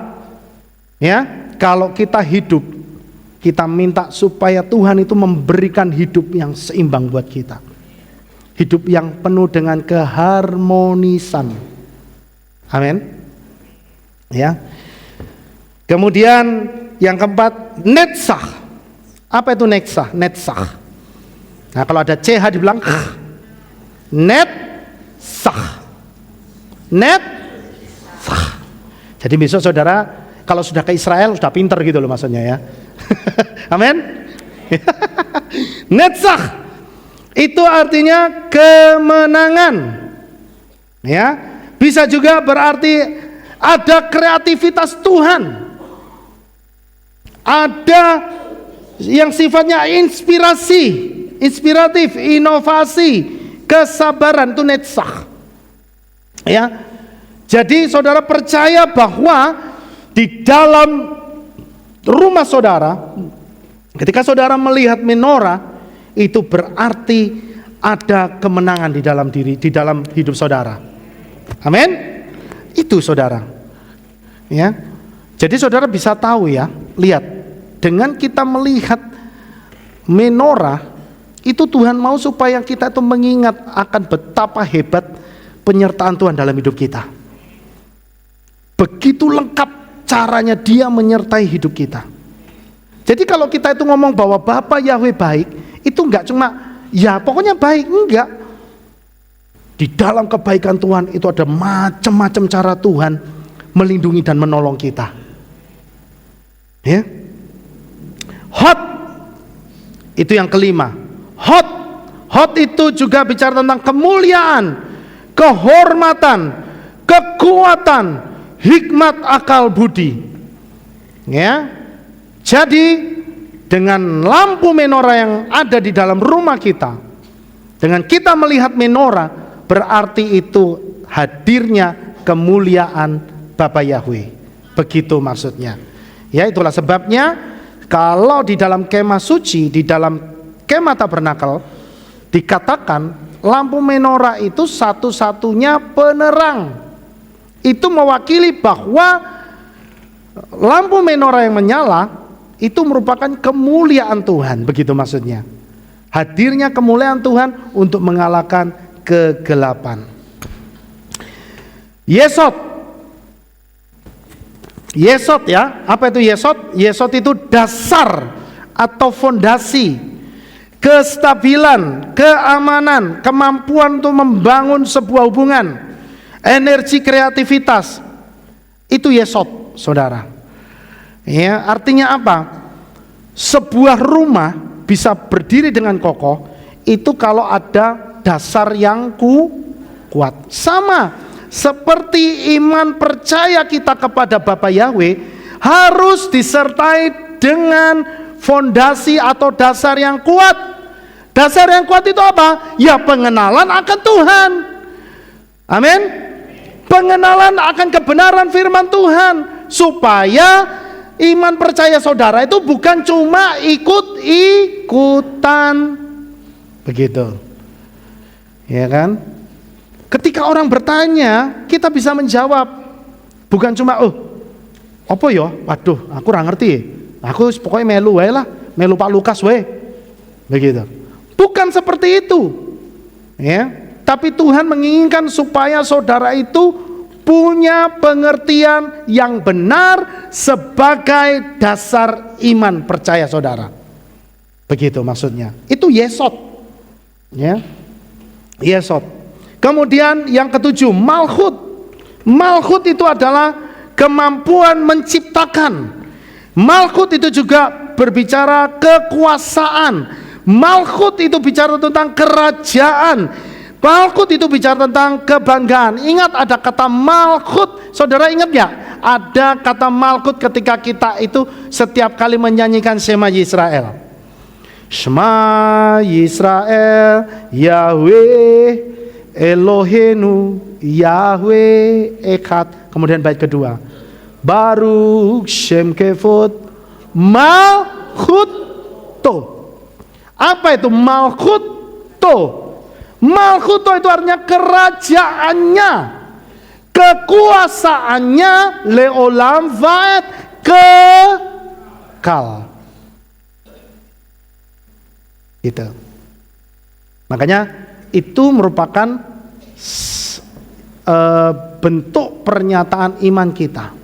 ya, kalau kita hidup, kita minta supaya Tuhan itu memberikan hidup yang seimbang buat kita. Hidup yang penuh dengan keharmonisan. Amin. Ya. Kemudian yang keempat, netzah. Apa itu netzah? Netzah. Nah, kalau ada CH di belakang, netzah. Netzah. Jadi besok saudara kalau sudah ke Israel sudah pinter gitu loh maksudnya ya. Amin. Netzah itu artinya kemenangan. Ya, bisa juga berarti ada kreativitas Tuhan. Ada yang sifatnya inspiratif, inovasi, kesabaran, itu netzah. Ya. Jadi saudara percaya bahwa di dalam rumah saudara, ketika saudara melihat menorah, itu berarti ada kemenangan di dalam hidup saudara. Amin. Itu saudara. Ya. Jadi saudara bisa tahu ya, lihat, dengan kita melihat menorah, itu Tuhan mau supaya kita itu mengingat akan betapa hebat penyertaan Tuhan dalam hidup kita. Begitu lengkap caranya dia menyertai hidup kita. Jadi kalau kita itu ngomong bahwa Bapa Yahweh baik, itu enggak cuma ya pokoknya baik, enggak. Di dalam kebaikan Tuhan itu ada macam-macam cara Tuhan melindungi dan menolong kita. Ya. Hot itu yang kelima. Hot itu juga bicara tentang kemuliaan, kehormatan, kekuatan, hikmat akal budi. Ya. Jadi dengan lampu menorah yang ada di dalam rumah kita, dengan kita melihat menorah, berarti itu hadirnya kemuliaan Bapa Yahweh. Begitu maksudnya. Ya, itulah sebabnya kalau di dalam kemah suci, di dalam kemah tabernakel dikatakan lampu menorah itu satu-satunya penerang. Itu mewakili bahwa lampu menorah yang menyala itu merupakan kemuliaan Tuhan, begitu maksudnya. Hadirnya kemuliaan Tuhan untuk mengalahkan kegelapan. Yesod ya, apa itu yesod? Yesod itu dasar atau fondasi, kestabilan, keamanan, kemampuan untuk membangun sebuah hubungan, energi kreativitas. Itu yesod, saudara. Ya, artinya apa? Sebuah rumah bisa berdiri dengan kokoh itu kalau ada dasar yang kuat. Sama seperti iman percaya kita kepada Bapa Yahweh harus disertai dengan fondasi atau dasar yang kuat. Dasar yang kuat itu apa? Ya pengenalan akan Tuhan. Amin. Pengenalan akan kebenaran firman Tuhan, supaya iman percaya saudara itu bukan cuma ikut-ikutan. Begitu. Ya kan? Ketika orang bertanya, kita bisa menjawab. Bukan cuma, apa ya? Waduh, aku kurang ngerti. Aku pokoknya melu wae lah, melu Pak Lukas wae. Begitu. Bukan seperti itu. Ya. Tapi Tuhan menginginkan supaya saudara itu punya pengertian yang benar sebagai dasar iman percaya saudara. Begitu maksudnya. Itu yesod. Ya. Yesod. Kemudian yang ketujuh, malhut. Malhut itu adalah kemampuan menciptakan. Malhut itu juga berbicara kekuasaan. Malhut itu bicara tentang kerajaan. Malhut itu bicara tentang kebanggaan. Ingat ada kata malhut. Saudara ingat ya? Ada kata malhut ketika kita itu setiap kali menyanyikan Shema Yisrael. Shema Yisrael Yahweh Elohenu Yahweh Echad. Kemudian bait kedua, Baruch Shem Kevod Malchuto. Apa itu Malchuto? Malchuto itu artinya kerajaannya, kekuasaannya leolam vaed, kekal. Gitu. Makanya itu merupakan bentuk pernyataan iman kita,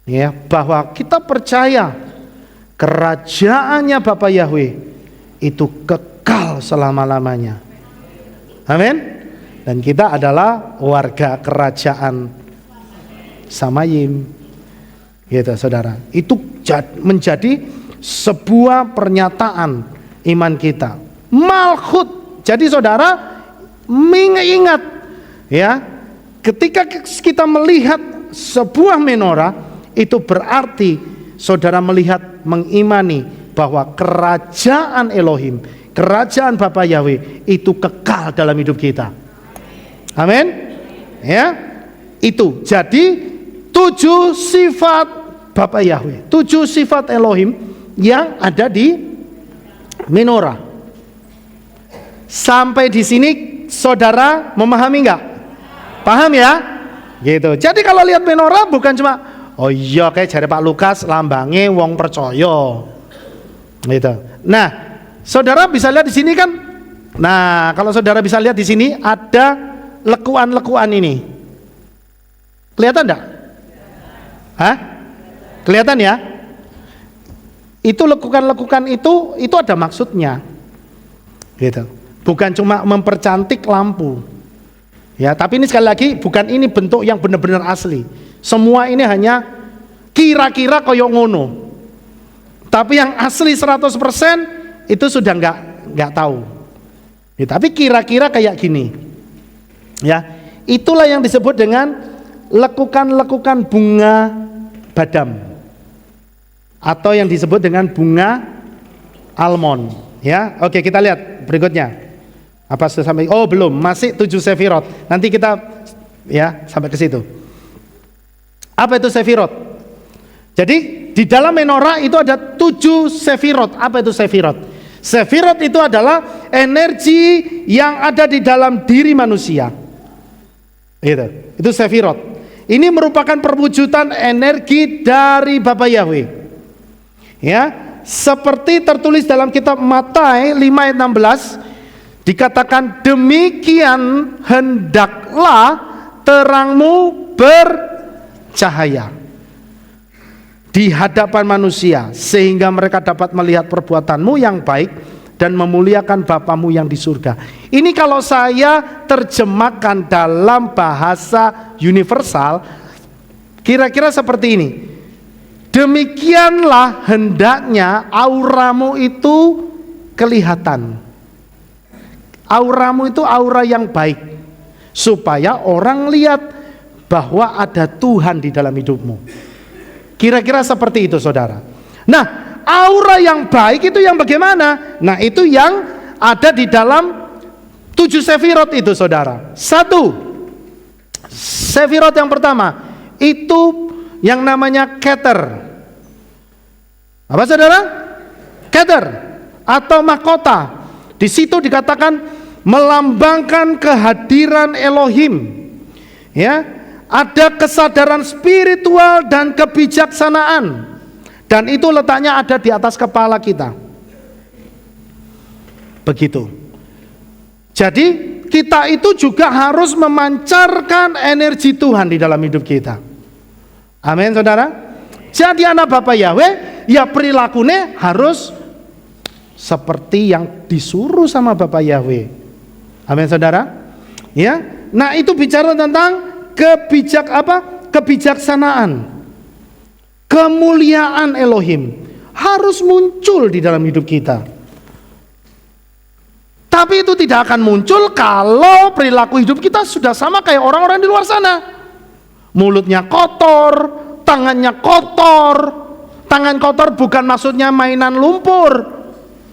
ya, bahwa kita percaya kerajaannya Bapa Yahweh itu kekal selama-lamanya. Amin. Dan kita adalah warga kerajaan Samayim, gitu saudara. Itu menjadi sebuah pernyataan iman kita. Malhut. Jadi saudara mengingat ya, ketika kita melihat sebuah menorah itu berarti saudara melihat, mengimani bahwa kerajaan Elohim, kerajaan Bapa Yahweh itu kekal dalam hidup kita. Amin. Ya. Itu. Jadi 7 sifat Bapa Yahweh, 7 sifat Elohim yang ada di menorah. Sampai di sini saudara memahami enggak? Paham ya? Gitu. Jadi kalau lihat menorah bukan cuma oh iya kayak jare Pak Lukas lambange wong percaya. Gitu. Nah, saudara bisa lihat di sini kan? Nah, kalau saudara bisa lihat di sini ada lekuan-lekuan ini. Kelihatan enggak? Hah? Kelihatan ya? Itu lekukan-lekukan itu ada maksudnya. Gitu. Bukan cuma mempercantik lampu. Ya, tapi ini sekali lagi bukan ini bentuk yang benar-benar asli. Semua ini hanya kira-kira koyo ngono. Tapi yang asli 100% itu sudah nggak tahu. Ya, tapi kira-kira kayak gini. Ya, itulah yang disebut dengan lekukan-lekukan bunga badam. Atau yang disebut dengan bunga almond. Ya, oke, kita lihat berikutnya. Apa sudah sampai? Oh, belum, masih 7 sefirot. Nanti kita ya sampai ke situ. Apa itu sefirot? Jadi di dalam menorah itu ada 7 sefirot. Apa itu sefirot? Sefirot itu adalah energi yang ada di dalam diri manusia. Itu sefirot. Ini merupakan perwujudan energi dari Bapa Yahweh. Ya, seperti tertulis dalam kitab Matius 5 ayat 16, dikatakan demikian hendaklah terangmu bercahaya di hadapan manusia sehingga mereka dapat melihat perbuatanmu yang baik dan memuliakan Bapamu yang di surga. Ini kalau saya terjemahkan dalam bahasa universal kira-kira seperti ini. Demikianlah hendaknya auramu itu kelihatan. Auramu itu aura yang baik, supaya orang lihat bahwa ada Tuhan di dalam hidupmu. Kira-kira seperti itu, saudara. Nah, aura yang baik itu yang bagaimana? Nah, itu yang ada di dalam 7 sefirot itu, saudara. 1, sefirot yang pertama itu yang namanya Keter. Apa, saudara? Keter atau mahkota. Di situ dikatakan melambangkan kehadiran Elohim. Ya, ada kesadaran spiritual dan kebijaksanaan. Dan itu letaknya ada di atas kepala kita. Begitu. Jadi kita itu juga harus memancarkan energi Tuhan di dalam hidup kita. Amin, saudara. Jadi anak Bapak Yahweh, ya perilakunya harus seperti yang disuruh sama Bapak Yahweh. Amin, saudara. Ya, nah itu bicara tentang kebijaksanaan, kemuliaan Elohim harus muncul di dalam hidup kita. Tapi itu tidak akan muncul kalau perilaku hidup kita sudah sama kayak orang-orang di luar sana. Mulutnya kotor, tangannya kotor. Tangan kotor bukan maksudnya mainan lumpur.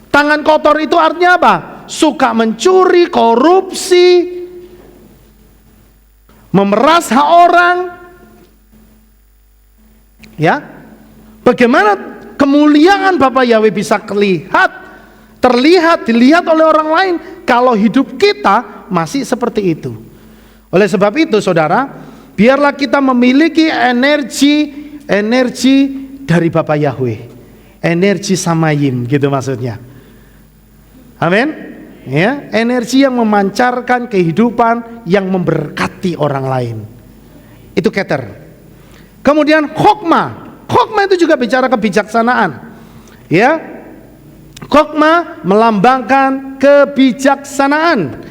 Tangan kotor itu artinya apa? Suka mencuri, korupsi, memeras hak orang. Ya, bagaimana kemuliaan Bapak Yahweh bisa terlihat, dilihat oleh orang lain kalau hidup kita masih seperti itu. Oleh sebab itu, saudara, biarlah kita memiliki energi dari Bapak Yahweh, energi Samayim, gitu maksudnya. Amin. Ya, energi yang memancarkan kehidupan yang memberkati orang lain. Itu Keter. Kemudian Chokmah. Chokmah itu juga bicara kebijaksanaan. Ya. Chokmah melambangkan kebijaksanaan,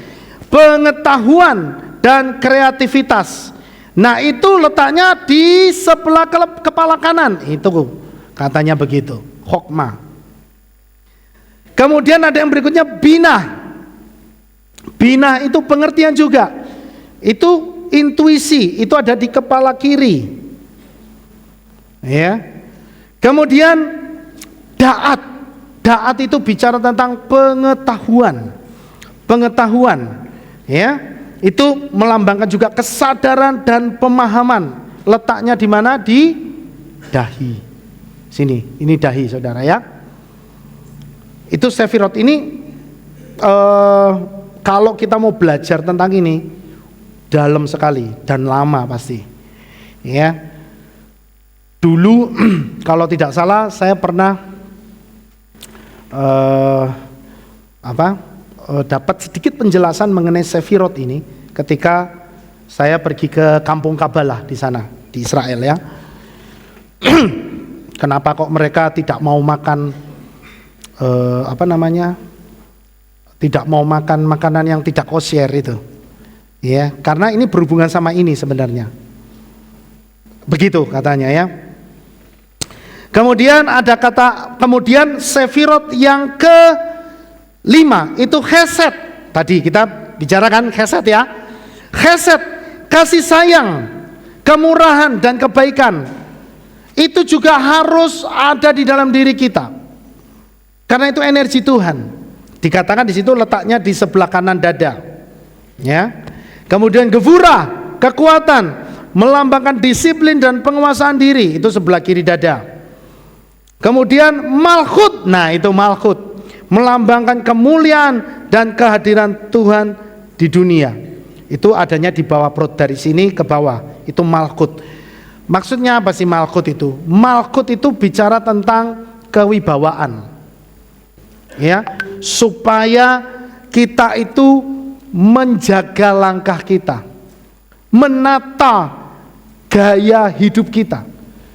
pengetahuan dan kreativitas. Nah, itu letaknya di sebelah kepala kanan. Itu katanya begitu. Chokmah. Kemudian ada yang berikutnya binah. Binah itu pengertian juga. Itu intuisi, itu ada di kepala kiri. Ya. Kemudian da'at. Da'at itu bicara tentang pengetahuan. Pengetahuan. Ya. Itu melambangkan juga kesadaran dan pemahaman. Letaknya di mana? Di dahi. Sini, ini dahi, saudara ya. Itu sefirot ini kalau kita mau belajar tentang ini dalam sekali dan lama pasti. Ya. Dulu kalau tidak salah saya pernah dapat sedikit penjelasan mengenai sefirot ini ketika saya pergi ke kampung Kabalah di sana di Israel ya. Kenapa kok mereka tidak mau makan tidak mau makan makanan yang tidak kosher itu? Ya, karena ini berhubungan sama ini sebenarnya. Begitu katanya ya. Kemudian ada kemudian Sefirot yang ke-5 itu Chesed. Tadi kita bicarakan Chesed ya. Chesed, kasih sayang, kemurahan dan kebaikan. Itu juga harus ada di dalam diri kita. Karena itu energi Tuhan. Dikatakan di situ letaknya di sebelah kanan dada. Ya. Kemudian Gevurah, kekuatan, melambangkan disiplin dan penguasaan diri, itu sebelah kiri dada. Kemudian Malkhut, nah itu Malkhut, melambangkan kemuliaan dan kehadiran Tuhan di dunia. Itu adanya di bawah perut, dari sini ke bawah, itu Malkhut. Maksudnya apa sih Malkhut itu? Malkhut itu bicara tentang kewibawaan, ya, supaya kita itu menjaga langkah kita, menata gaya hidup kita,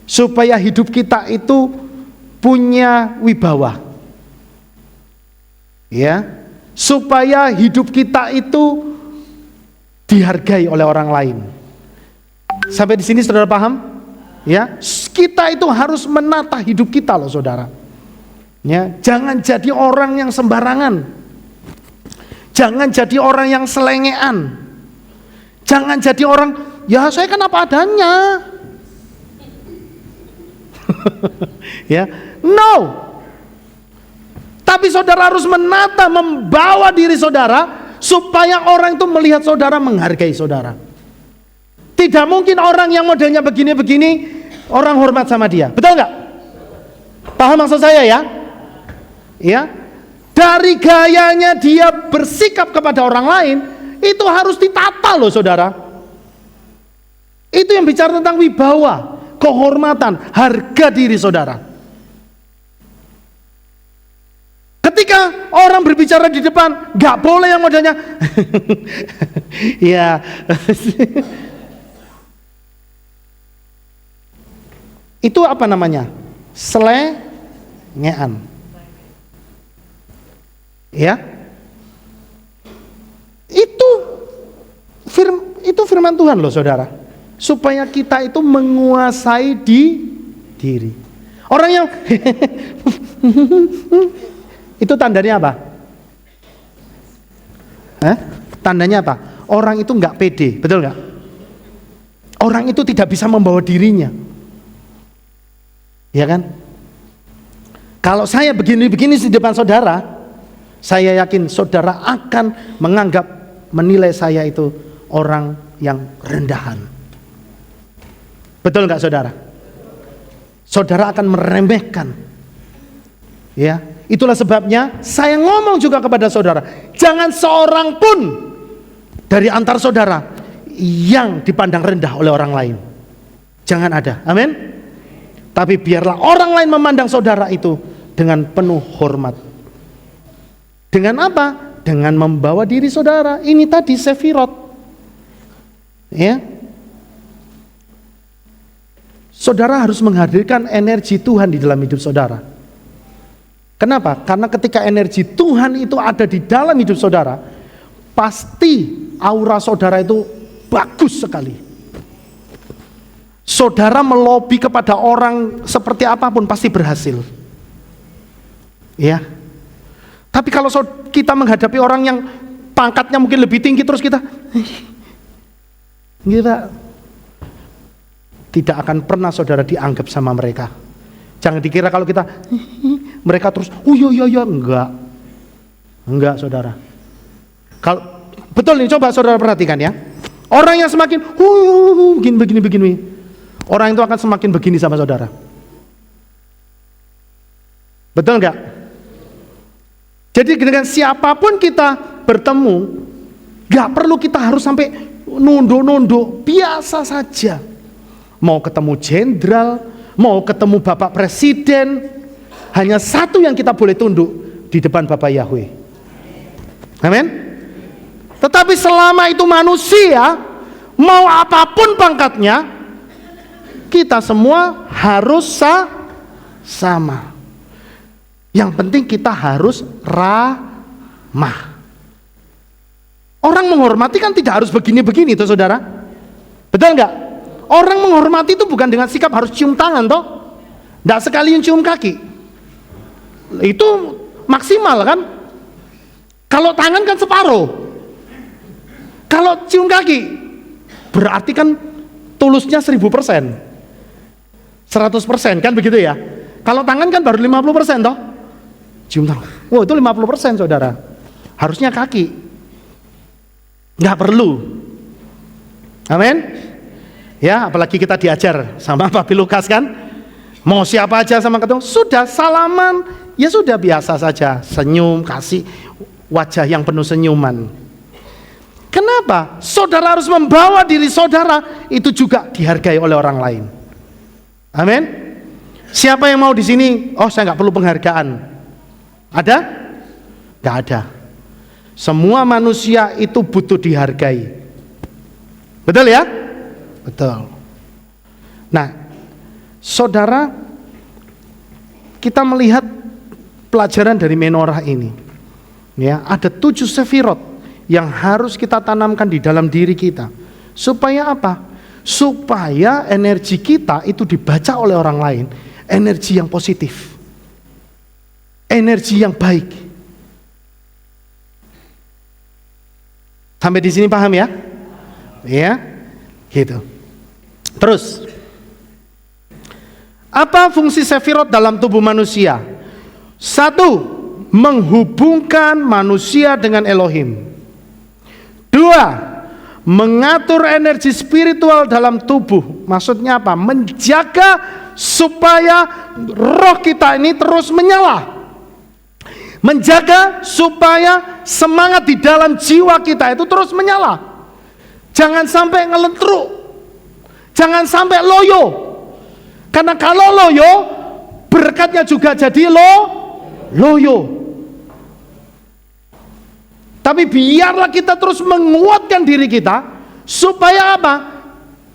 supaya hidup kita itu punya wibawa, ya, supaya hidup kita itu dihargai oleh orang lain. Sampai di sini saudara paham? Ya, kita itu harus menata hidup kita loh saudara. Ya, jangan jadi orang yang sembarangan, jangan jadi orang yang selengean, jangan jadi orang ya saya kan apa adanya. Ya, no. Tapi saudara harus menata, membawa diri saudara supaya orang itu melihat saudara, menghargai saudara. Tidak mungkin orang yang modelnya begini-begini orang hormat sama dia. Betul nggak? Paham maksud saya ya? Ya. Dari gayanya dia bersikap kepada orang lain itu harus ditata loh saudara. Itu yang bicara tentang wibawa, kehormatan, harga diri saudara. Ketika orang berbicara di depan, nggak boleh yang modelnya ya. Itu apa namanya? Selengean. Ya. Itu firman Tuhan loh saudara. Supaya kita itu menguasai diri. Orang yang itu tandanya apa? Tandanya apa? Orang itu nggak pede, betul nggak? Orang itu tidak bisa membawa dirinya, ya kan? Kalau saya begini-begini di depan saudara, saya yakin saudara akan menilai saya itu orang yang rendahan. Betul nggak saudara? Saudara akan meremehkan. Ya, itulah sebabnya saya ngomong juga kepada saudara, jangan seorang pun dari antar saudara yang dipandang rendah oleh orang lain. Jangan ada. Amin. Tapi biarlah orang lain memandang saudara itu dengan penuh hormat. Dengan apa? Dengan membawa diri saudara. Ini tadi Sefirot. Ya. Saudara harus menghadirkan energi Tuhan di dalam hidup saudara. Kenapa? Karena ketika energi Tuhan itu ada di dalam hidup saudara, pasti aura saudara itu bagus sekali. Saudara melobi kepada orang seperti apapun pasti berhasil. Ya. Tapi kalau kita menghadapi orang yang pangkatnya mungkin lebih tinggi terus kita tidak akan pernah saudara dianggap sama mereka. Jangan dikira kalau kita mereka terus iya enggak saudara. Kalau betul nih, coba saudara perhatikan ya. Orang yang semakin begini, orang itu akan semakin begini sama saudara. Betul enggak? Jadi dengan siapapun kita bertemu, enggak perlu kita harus sampai nunduk-nunduk, biasa saja. Mau ketemu jenderal, mau ketemu Bapak Presiden, hanya satu yang kita boleh tunduk di depan Bapak Yahweh. Amin. Tetapi selama itu manusia, mau apapun pangkatnya, kita semua harus sama. Yang penting kita harus ramah. Orang menghormati kan tidak harus begini-begini tuh saudara. Betul nggak? Orang menghormati itu bukan dengan sikap harus cium tangan toh. Nggak sekali cium kaki. Itu maksimal kan? Kalau tangan kan separuh. Kalau cium kaki berarti kan tulusnya 1000%. 100% kan begitu ya. Kalau tangan kan baru 50% toh. Cium tangan. Wow, itu 50% saudara. Harusnya kaki. Nggak perlu. Amin. Ya, apalagi kita diajar sama Pak Lukas kan. Mau siapa aja sama ketemu, sudah salaman, ya sudah biasa saja. Senyum, kasih wajah yang penuh senyuman. Kenapa? Saudara harus membawa diri saudara itu juga dihargai oleh orang lain. Amin. Siapa yang mau di sini? Oh, saya nggak perlu penghargaan. Ada? Nggak ada. Semua manusia itu butuh dihargai. Betul ya? Betul. Nah, saudara, kita melihat pelajaran dari menorah ini. Ya, ada 7 sefirot yang harus kita tanamkan di dalam diri kita. Supaya apa? Supaya energi kita itu dibaca oleh orang lain, energi yang positif, energi yang baik. Sampai di sini paham ya? Ya, gitu. Terus, apa fungsi sefirot dalam tubuh manusia? 1, menghubungkan manusia dengan Elohim. 2, mengatur energi spiritual dalam tubuh. Maksudnya apa? Menjaga supaya roh kita ini terus menyala. Menjaga supaya semangat di dalam jiwa kita itu terus menyala. Jangan sampai ngelentruk. Jangan sampai loyo. Karena kalau loyo, berkatnya juga jadi loyo. Tapi biarlah kita terus menguatkan diri kita. Supaya apa?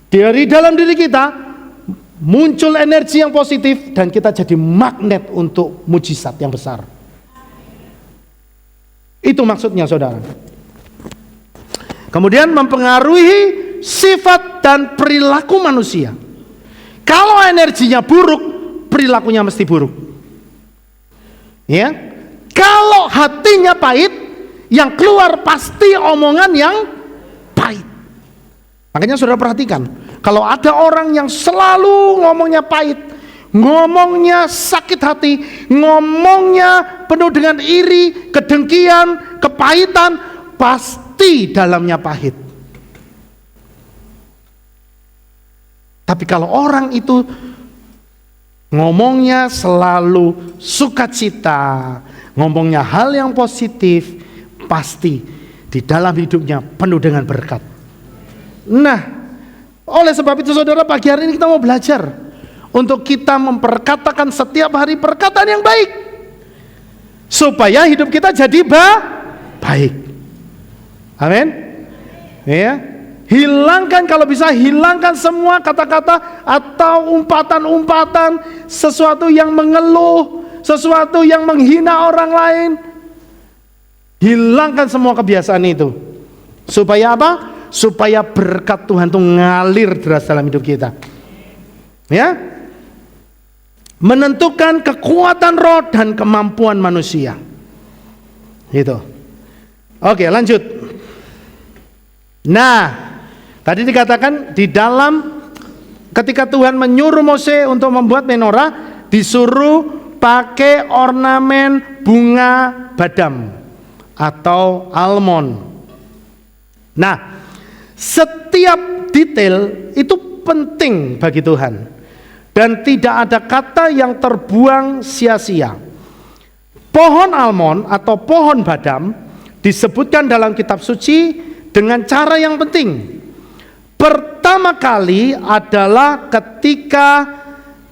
Dari dalam diri kita muncul energi yang positif. Dan kita jadi magnet untuk mujizat yang besar. Itu maksudnya saudara. Kemudian mempengaruhi sifat dan perilaku manusia. Kalau energinya buruk, perilakunya mesti buruk. Ya. Kalau hatinya pahit, yang keluar pasti omongan yang pahit. Makanya saudara perhatikan, kalau ada orang yang selalu ngomongnya pahit, ngomongnya sakit hati, ngomongnya penuh dengan iri, kedengkian, kepahitan, pasti dalamnya pahit. Tapi kalau orang itu ngomongnya selalu sukacita, ngomongnya hal yang positif, pasti di dalam hidupnya penuh dengan berkat. Nah, oleh sebab itu saudara, pagi hari ini kita mau belajar untuk kita memperkatakan setiap hari perkataan yang baik, supaya hidup kita jadi baik. Amin. Ya. Hilangkan, kalau bisa hilangkan semua kata-kata atau umpatan-umpatan, sesuatu yang mengeluh, sesuatu yang menghina orang lain. Hilangkan semua kebiasaan itu. Supaya apa? Supaya berkat Tuhan itu ngalir deras dalam hidup kita. Ya. Menentukan kekuatan roh dan kemampuan manusia. Gitu. Oke, lanjut. Nah, tadi dikatakan di dalam ketika Tuhan menyuruh Mose untuk membuat menorah, disuruh pakai ornamen bunga badam atau almond. Nah, setiap detail itu penting bagi Tuhan dan tidak ada kata yang terbuang sia-sia. Pohon almond atau pohon badam disebutkan dalam kitab suci dengan cara yang penting. Pertama kali adalah ketika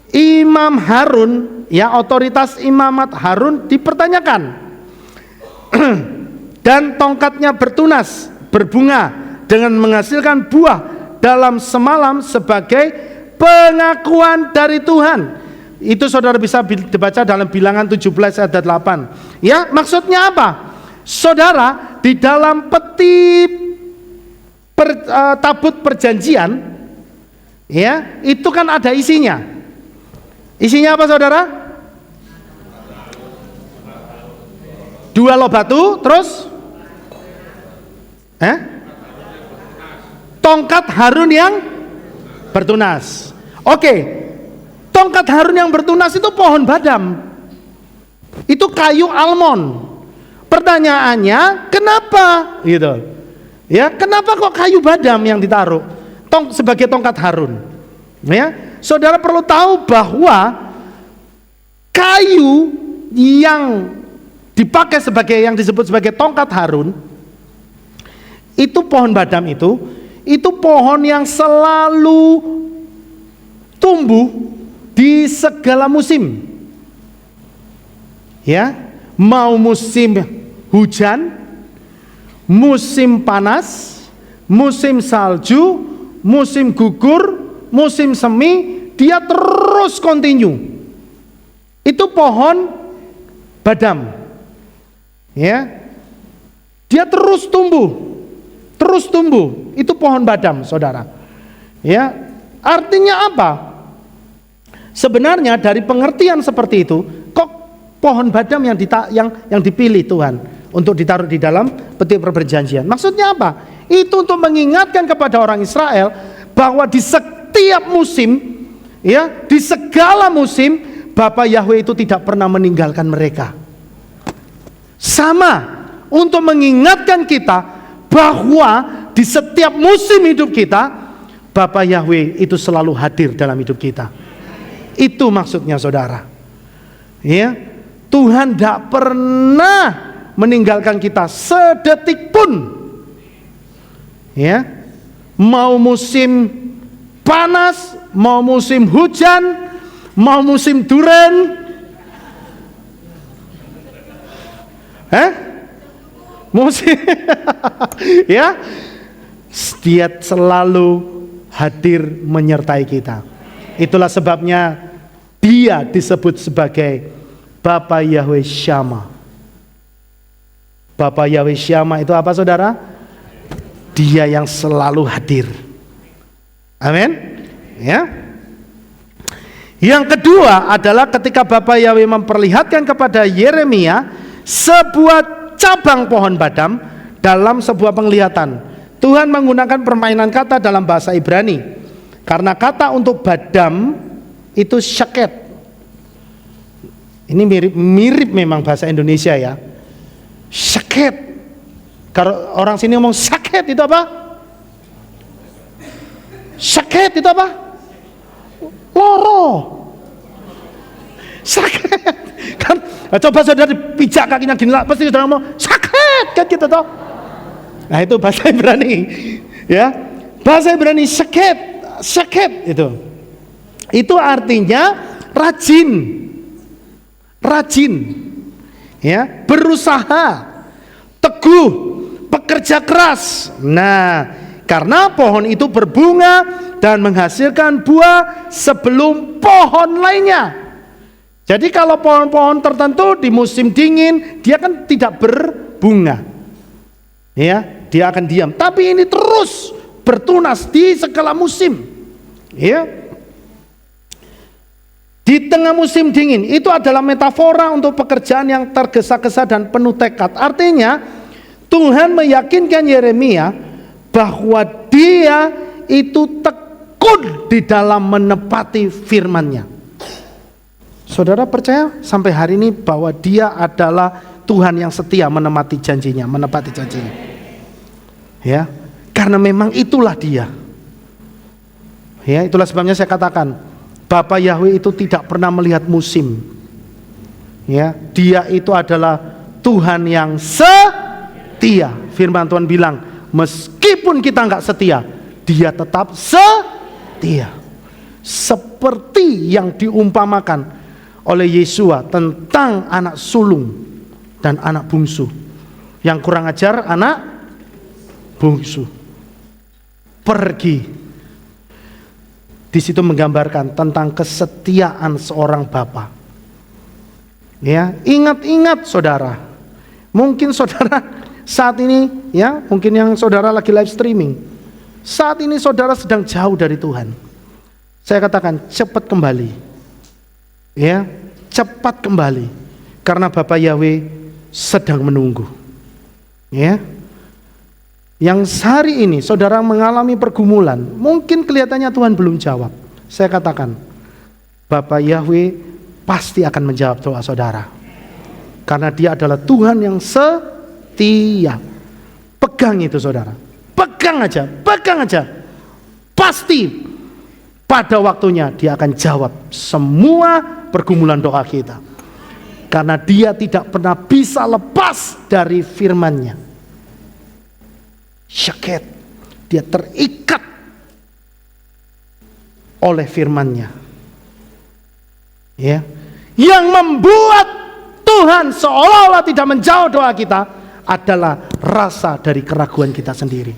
Imam Harun, ya, otoritas imamat Harun dipertanyakan. Dan tongkatnya bertunas, berbunga dengan menghasilkan buah dalam semalam sebagai pengakuan dari Tuhan. Itu saudara bisa dibaca dalam Bilangan 17 ayat 8. Ya, maksudnya apa? Saudara, di dalam peti tabut perjanjian, ya, itu kan ada isinya. Isinya apa saudara? 2 loh batu, terus tongkat Harun yang bertunas. Oke, tongkat Harun yang bertunas itu pohon badam. Itu kayu almond. Pertanyaannya, kenapa? Gitu. Ya, kenapa kok kayu badam yang ditaruh sebagai tongkat Harun? Ya, saudara perlu tahu bahwa kayu yang dipakai sebagai yang disebut sebagai tongkat Harun itu pohon badam itu pohon yang selalu tumbuh di segala musim. Ya, mau musim hujan, musim panas, musim salju, musim gugur, musim semi, dia terus continue. Itu pohon badam. Ya. Dia terus tumbuh. Terus tumbuh. Itu pohon badam, saudara. Ya. Artinya apa? Sebenarnya dari pengertian seperti itu, kok pohon badam yang dipilih Tuhan untuk ditaruh di dalam peti perjanjian. Maksudnya apa? Itu untuk mengingatkan kepada orang Israel bahwa di setiap musim, ya, di segala musim, Bapa Yahweh itu tidak pernah meninggalkan mereka. Sama untuk mengingatkan kita bahwa di setiap musim hidup kita, Bapa Yahweh itu selalu hadir dalam hidup kita. Itu maksudnya saudara. Ya, Tuhan tidak pernah meninggalkan kita sedetik pun. Ya, mau musim panas, mau musim hujan, mau musim duren, musim, ya, dia selalu hadir menyertai kita. Itulah sebabnya dia disebut sebagai Bapa Yahweh Syama. Bapa Yahweh Syama itu apa saudara? Dia yang selalu hadir. Amin. Ya. Yang kedua adalah ketika Bapa Yahweh memperlihatkan kepada Yeremia sebuah cabang pohon badam dalam sebuah penglihatan. Tuhan menggunakan permainan kata dalam bahasa Ibrani. Karena kata untuk badam itu syaket. Ini mirip memang bahasa Indonesia ya. Syaket. Kalau orang sini ngomong sakit itu apa? Syaket itu apa? Loro. Sakit. Kan coba saudara dipijak kakinya gini lah, pasti saudara ngomong sakit kan gitu toh. Nah itu bahasa Ibrani. Ya. Bahasa Ibrani syaket. Syaket itu artinya rajin, ya, berusaha, teguh, pekerja keras. Nah, karena pohon itu berbunga dan menghasilkan buah sebelum pohon lainnya. Jadi kalau pohon-pohon tertentu di musim dingin dia kan tidak berbunga, ya, dia akan diam. Tapi ini terus bertunas di segala musim, ya. Di tengah musim dingin itu adalah metafora untuk pekerjaan yang tergesa-gesa dan penuh tekad. Artinya Tuhan meyakinkan Yeremia bahwa dia itu tekun di dalam menepati firman-Nya. Saudara percaya sampai hari ini bahwa dia adalah Tuhan yang setia menepati janjinya, ya. Karena memang itulah dia. Ya, itulah sebabnya saya katakan Bapa Yahweh itu tidak pernah melihat musim. Ya, dia itu adalah Tuhan yang setia. Firman Tuhan bilang, meskipun kita nggak setia, dia tetap setia. Seperti yang diumpamakan oleh Yesua tentang anak sulung dan anak bungsu. Yang kurang ajar anak bungsu. Pergi. Di situ menggambarkan tentang kesetiaan seorang bapa. Ya, ingat-ingat saudara. Mungkin saudara saat ini, ya, mungkin yang saudara lagi live streaming. Saat ini saudara sedang jauh dari Tuhan. Saya katakan cepat kembali. Ya, cepat kembali. Karena Bapa Yahweh sedang menunggu. Ya. Yang hari ini saudara mengalami pergumulan, mungkin kelihatannya Tuhan belum jawab. Saya katakan, Bapa Yahweh pasti akan menjawab doa saudara. Karena Dia adalah Tuhan yang setia. Pegang itu saudara. Pegang aja. Pasti pada waktunya Dia akan jawab semua pergumulan doa kita. Karena Dia tidak pernah bisa lepas dari firman-Nya. Syaket, Dia terikat oleh firman-Nya. Ya, yang membuat Tuhan seolah-olah tidak menjawab doa kita adalah rasa dari keraguan kita sendiri.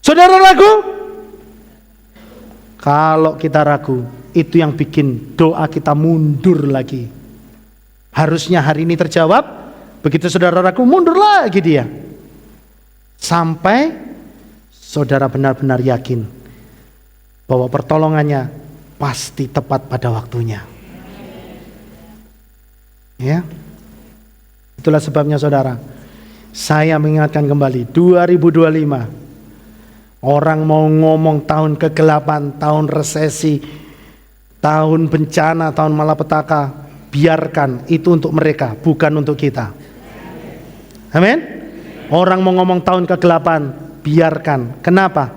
Saudara ragu? Kalau kita ragu, itu yang bikin doa kita mundur lagi. Harusnya hari ini terjawab, begitu saudara ragu, mundur lagi dia. Sampai saudara benar-benar yakin bahwa pertolongannya pasti tepat pada waktunya. Ya. Itulah sebabnya saudara, saya mengingatkan kembali 2025. Orang mau ngomong tahun kegelapan, tahun resesi, tahun bencana, tahun malapetaka, biarkan itu untuk mereka, bukan untuk kita. Amin. Orang mau ngomong tahun kegelapan, biarkan. Kenapa?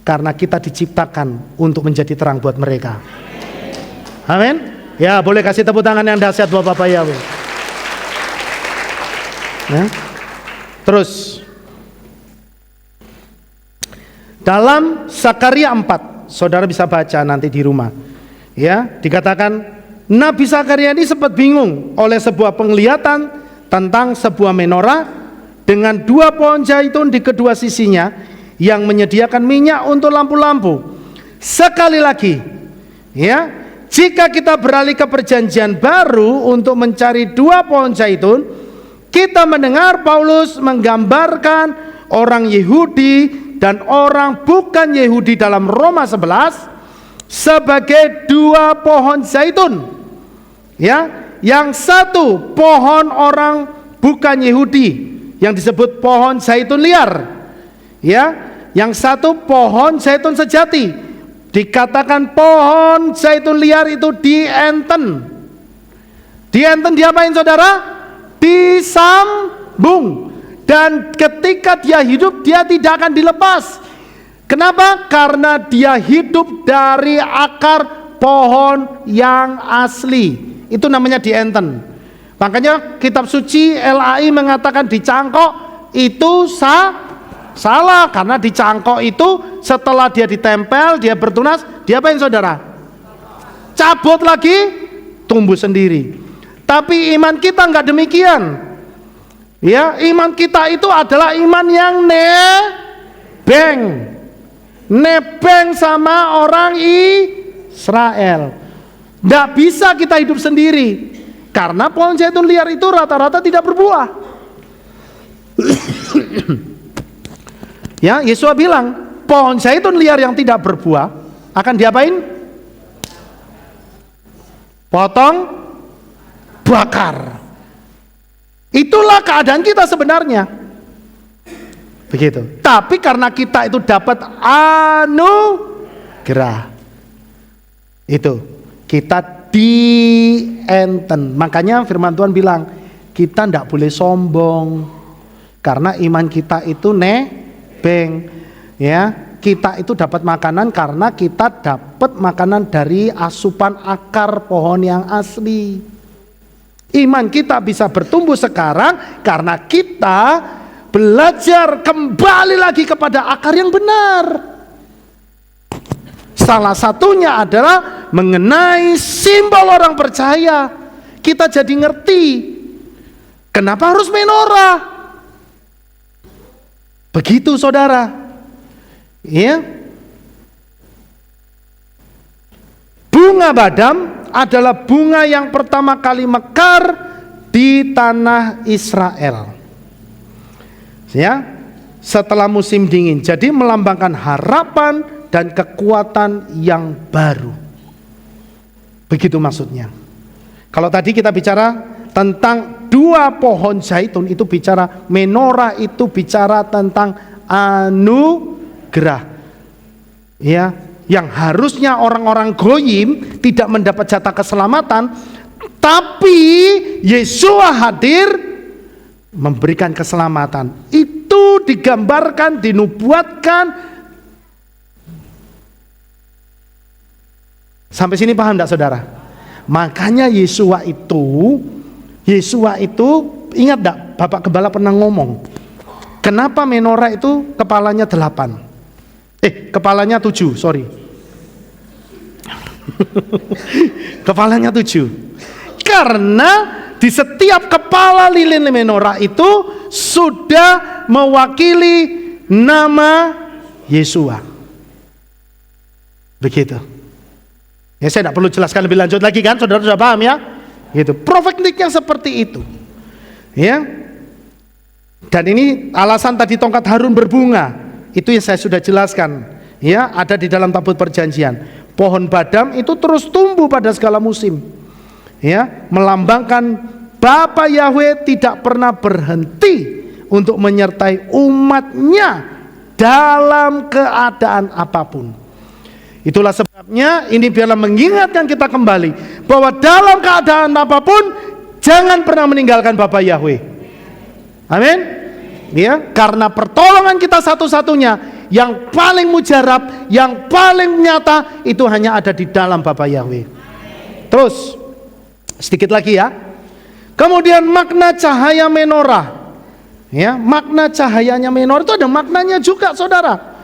Karena kita diciptakan untuk menjadi terang buat mereka. Amin. Ya, boleh kasih tepuk tangan yang dahsyat buat Bapak Yahweh. Ya. Terus dalam Zakaria 4, saudara bisa baca nanti di rumah. Ya, dikatakan Nabi Zakaria ini sempat bingung oleh sebuah penglihatan tentang sebuah menorah dengan 2 pohon zaitun di kedua sisinya yang menyediakan minyak untuk lampu-lampu. Sekali lagi, ya, jika kita beralih ke perjanjian baru untuk mencari 2 pohon zaitun, kita mendengar Paulus menggambarkan orang Yahudi dan orang bukan Yahudi dalam Roma 11 sebagai 2 pohon zaitun. Ya, yang satu pohon orang bukan Yahudi yang disebut pohon zaitun liar. Ya, yang satu pohon zaitun sejati. Dikatakan pohon zaitun liar itu dienten. Dienten diapain saudara? Disambung. Dan ketika dia hidup, dia tidak akan dilepas. Kenapa? Karena dia hidup dari akar pohon yang asli. Itu namanya dienten. Makanya kitab suci LAI mengatakan dicangkok itu salah. Karena dicangkok itu setelah dia ditempel, dia bertunas, dia apain saudara? Cabut lagi, tumbuh sendiri. Tapi iman kita enggak demikian. Ya, iman kita itu adalah iman yang nebeng sama orang Israel. Tidak bisa kita hidup sendiri, karena pohon zaitun liar itu rata-rata tidak berbuah. Ya, Yesus bilang pohon zaitun liar yang tidak berbuah akan diapain? Potong, bakar. Itulah keadaan kita sebenarnya. Begitu. Tapi karena kita itu dapat anugerah, itu kita dienten. Makanya firman Tuhan bilang kita tidak boleh sombong, karena iman kita itu nebeng. Ya, kita itu dapat makanan karena kita dapat makanan dari asupan akar pohon yang asli. Iman kita bisa bertumbuh sekarang karena kita belajar kembali lagi kepada akar yang benar. Salah satunya adalah mengenai simbol orang percaya. Kita jadi ngerti kenapa harus menorah. Begitu saudara. Ya. Bunga badam adalah bunga yang pertama kali mekar di tanah Israel. Ya, setelah musim dingin. Jadi melambangkan harapan dan kekuatan yang baru. Begitu maksudnya. Kalau tadi kita bicara tentang dua pohon zaitun, itu bicara menorah, itu bicara tentang anugerah. Ya, yang harusnya orang-orang goyim tidak mendapat jatah keselamatan, tapi Yesua hadir memberikan keselamatan. Itu digambarkan, dinubuatkan. Sampai sini paham enggak saudara? Makanya Yesua itu ingat enggak Bapak Gembala pernah ngomong, kenapa menorah itu kepalanya 8? Kepalanya 7, sorry. Kepalanya 7. Karena di setiap kepala lilin menorah itu sudah mewakili nama Yesua. Begitu. Ya, saya tidak perlu jelaskan lebih lanjut lagi kan, saudara sudah paham ya? Gitu. Profetiknya seperti itu. Ya. Dan ini alasan tadi tongkat Harun berbunga. Itu yang saya sudah jelaskan. Ya, ada di dalam tabut perjanjian. Pohon badam itu terus tumbuh pada segala musim. Ya, melambangkan Bapa Yahweh tidak pernah berhenti untuk menyertai umatnya dalam keadaan apapun. Itulah sebabnya ini biarlah mengingatkan kita kembali bahwa dalam keadaan apapun jangan pernah meninggalkan Bapa Yahweh. Amin. Ya, karena pertolongan kita satu-satunya yang paling mujarab, yang paling nyata itu hanya ada di dalam Bapa Yahweh. Terus sedikit lagi ya. Kemudian makna cahaya menorah. Ya, makna cahayanya menorah itu ada maknanya juga, saudara.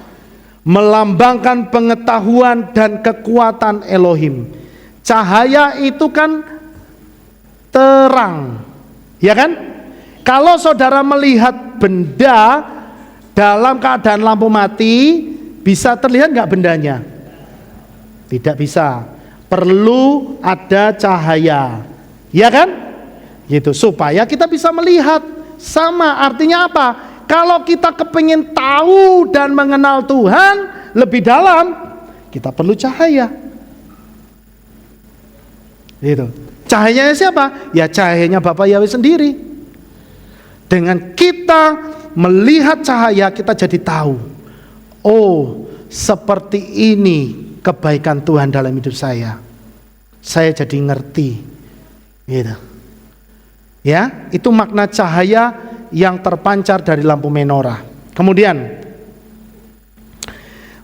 Melambangkan pengetahuan dan kekuatan Elohim. Cahaya itu kan terang, ya kan? Kalau saudara melihat benda dalam keadaan lampu mati, bisa terlihat nggak bendanya? Tidak bisa. Perlu ada cahaya, ya kan? Gitu, supaya kita bisa melihat. Sama artinya apa? Kalau kita kepingin tahu dan mengenal Tuhan lebih dalam, kita perlu cahaya. Gitu. Cahayanya siapa? Ya cahayanya Bapa Yahweh sendiri. Dengan kita melihat cahaya, kita jadi tahu. Oh, seperti ini kebaikan Tuhan dalam hidup saya. Saya jadi ngerti. Gitu. Ya, itu makna cahaya yang terpancar dari lampu menorah. Kemudian